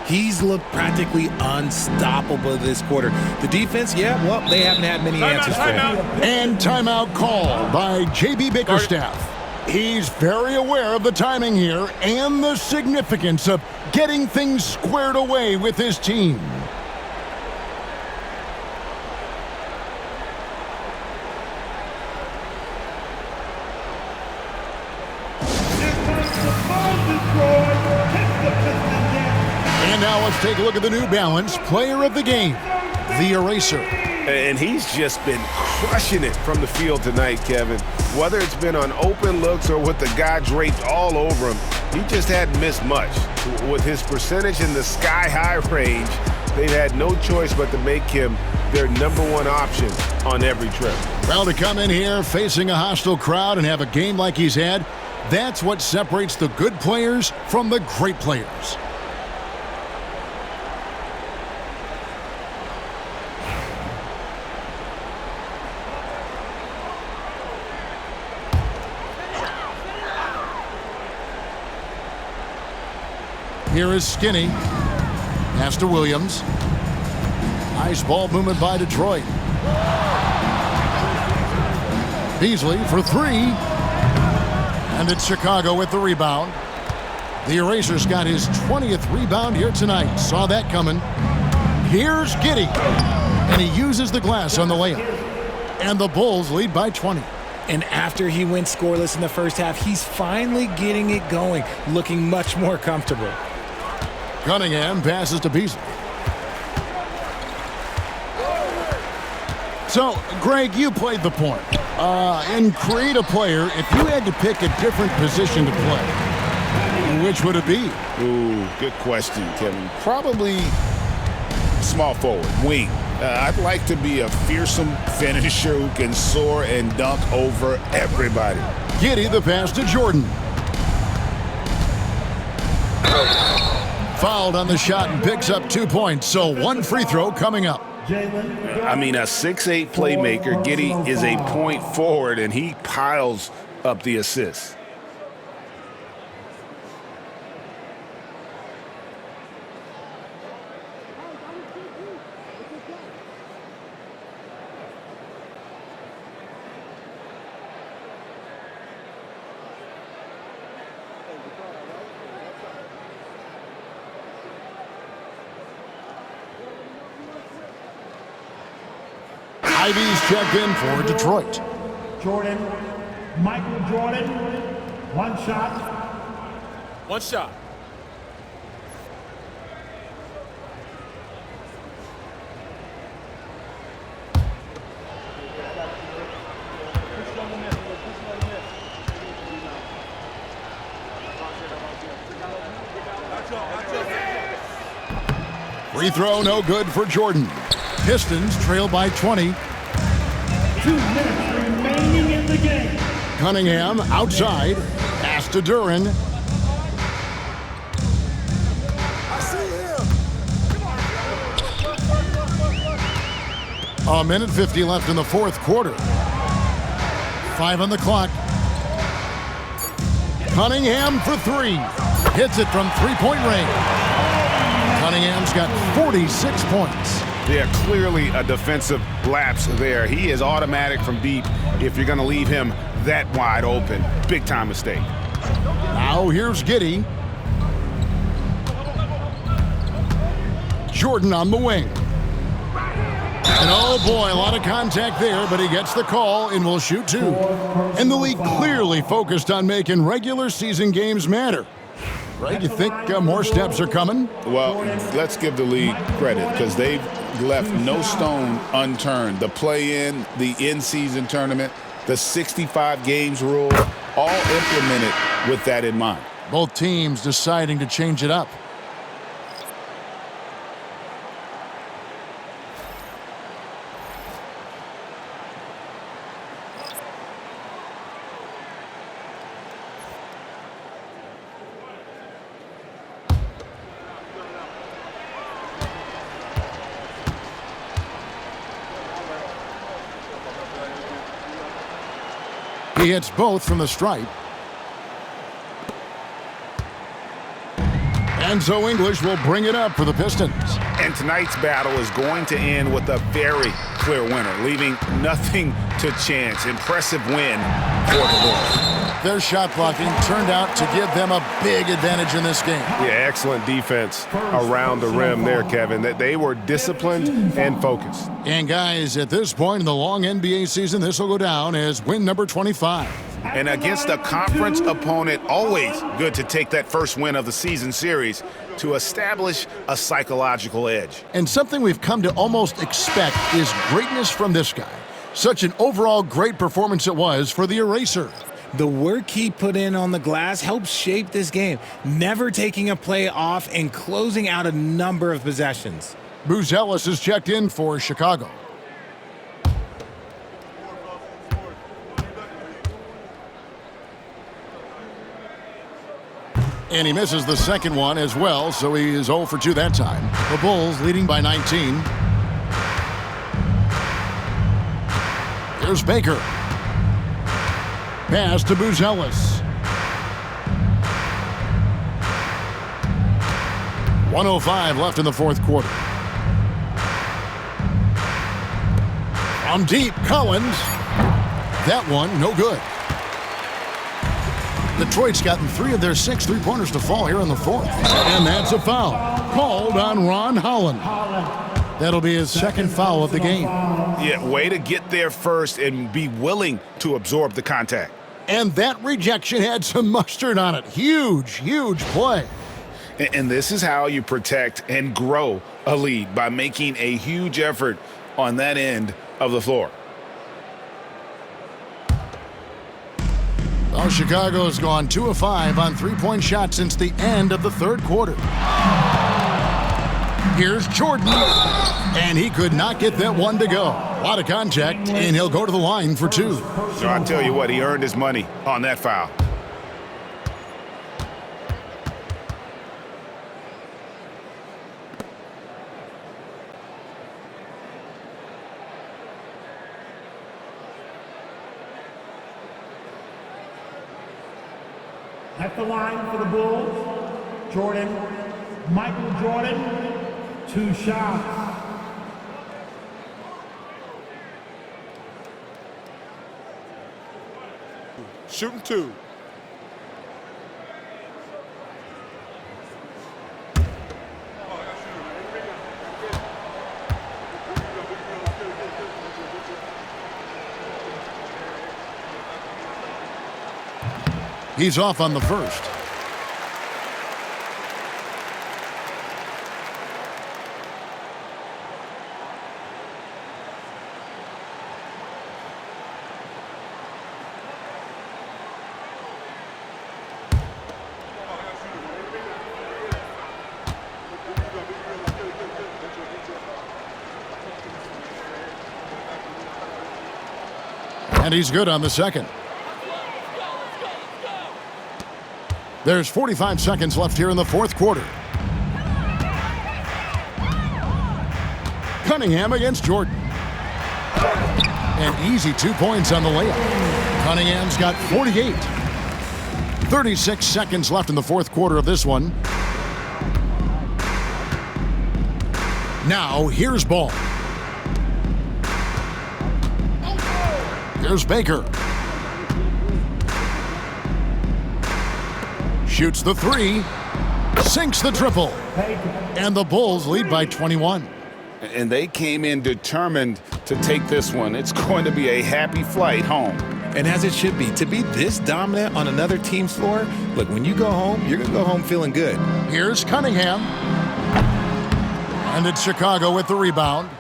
He's looked practically unstoppable this quarter. The defense, yeah, well, they haven't had many answers for him. And timeout call by J.B. Bickerstaff. He's very aware of the timing here and the significance of getting things squared away with his team. And now let's take a look at the New Balance Player of the Game, the Eraser. And he's just been crushing it from the field tonight, Kevin. Whether it's been on open looks or with the guy draped all over him, he just hadn't missed much. With his percentage in the sky-high range, they've had no choice but to make him their #1 option on every trip. Well, to come in here facing a hostile crowd and have a game like he's had, that's what separates the good players from the great players. Here is Skinny. Pass to Williams. Nice ball movement by Detroit. Beasley for three. And it's Chicago with the rebound. The Eraser's got his 20th rebound here tonight. Saw that coming. Here's Giddey. And he uses the glass on the layup. And the Bulls lead by 20. And after he went scoreless in the first half, he's finally getting it going, looking much more comfortable. Cunningham passes to Beasley. So, Greg, you played the point. In creative player, if you had to pick a different position to play, which would it be? Ooh, good question, Kevin. Probably small forward, wing. I'd like to be a fearsome finisher who can soar and dunk over everybody. Giddey the pass to Jordan. Fouled on the shot and picks up 2 points, so one free throw coming up. I mean, a 6'8" playmaker. Giddey is a point forward, and he piles up the assists. Ivy's checked in for Detroit. Jordan, Michael Jordan, one shot. One shot. Free throw no good for Jordan. Pistons trail by 20. 2 minutes remaining in the game. Cunningham outside. Pass to Duran. A minute 50 left in the fourth quarter. 5 on the clock. Cunningham for three. Hits it from three-point range. Cunningham's got 46 points. Yeah, clearly a defensive lapse there. He is automatic from deep if you're going to leave him that wide open. Big time mistake. Now here's Giddey. Jordan on the wing. And oh boy, a lot of contact there, but he gets the call and will shoot two. And the league clearly focused on making regular season games matter. Right, you think more steps are coming? Well, let's give the league credit because they've left no stone unturned. The play-in, the in-season tournament, the 65 games rule, all implemented with that in mind. Both teams deciding to change it up. He hits both from the stripe. And so English will bring it up for the Pistons. And tonight's battle is going to end with a very clear winner, leaving nothing to chance. Impressive win for the Bulls. Their shot blocking turned out to give them a big advantage in this game. Yeah, excellent defense around the rim there, Kevin. That they were disciplined and focused. And guys, at this point in the long NBA season, this will go down as win number 25. And against a conference opponent, always good to take that first win of the season series to establish a psychological edge. And something we've come to almost expect is greatness from this guy. Such an overall great performance it was for the Eraser. The work he put in on the glass helped shape this game, never taking a play off and closing out a number of possessions. Buzelis is checked in for Chicago. And he misses the second one as well, so he is 0 for 2 that time. The Bulls leading by 19. Here's Baker. Pass to Buzelis. 1:05 left in the fourth quarter. From deep, Collins. That one, no good. Detroit's gotten 3 of their 6 three-pointers to fall here in the fourth. And that's a foul called on Ron Holland. That'll be his second foul of the game. Yeah, way to get there first and be willing to absorb the contact. And that rejection had some mustard on it. Huge, huge play. And this is how you protect and grow a lead, by making a huge effort on that end of the floor. Well, Chicago's gone 2 of 5 on three-point shots since the end of the third quarter. Here's Jordan, and he could not get that one to go. A lot of contact, and he'll go to the line for 2. So I tell you what, he earned his money on that foul. At the line for the Bulls, Michael Jordan, 2 shots. Shooting 2. He's off on the first. And he's good on the second. There's 45 seconds left here in the fourth quarter. Cunningham against Jordan. An easy 2 points on the layup. Cunningham's got 48. 36 seconds left in the fourth quarter of this one. Now, here's Ball. Here's Baker. Shoots the 3, sinks the triple, and the Bulls lead by 21. And they came in determined to take this one. It's going to be a happy flight home. And as it should be, to be this dominant on another team's floor, look, when you go home, you're going to go home feeling good. Here's Cunningham. And it's Chicago with the rebound.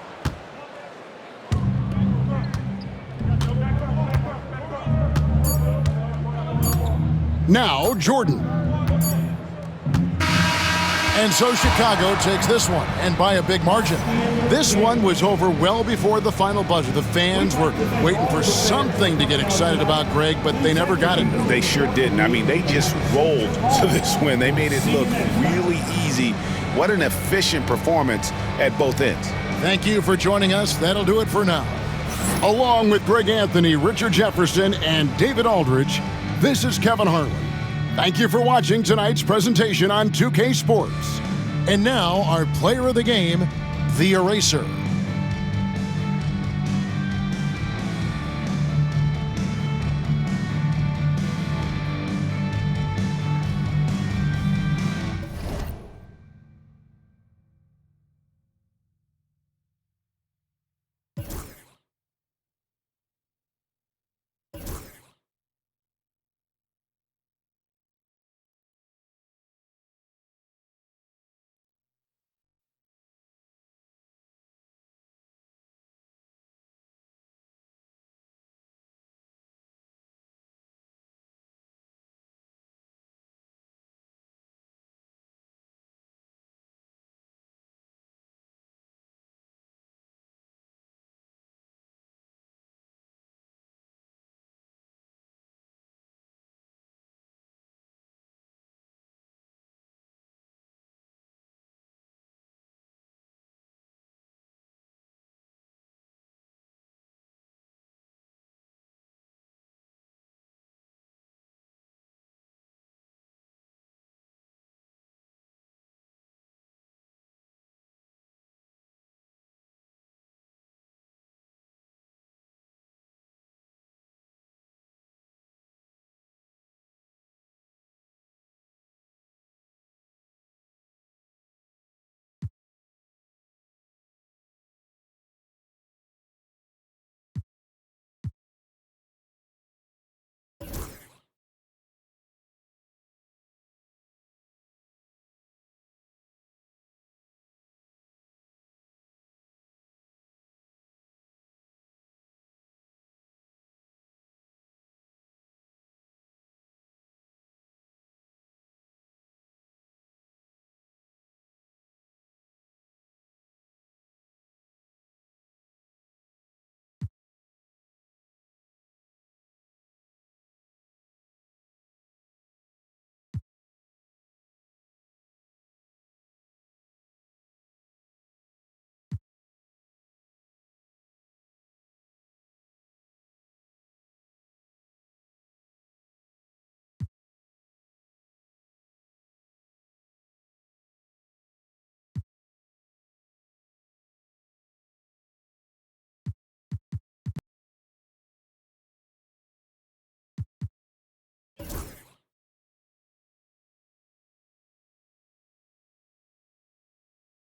Now Jordan. And so Chicago takes this one, and by a big margin. This one was over well before the final buzzer. The fans were waiting for something to get excited about, Greg, but they never got it. They sure didn't. I mean, they just rolled to this win. They made it look really easy. What an efficient performance at both ends. Thank you for joining us. That'll do it for now. Along with Greg Anthony, Richard Jefferson, and David Aldridge, this is Kevin Harlan. Thank you for watching tonight's presentation on 2K Sports. And now, our player of the game, the Eraser.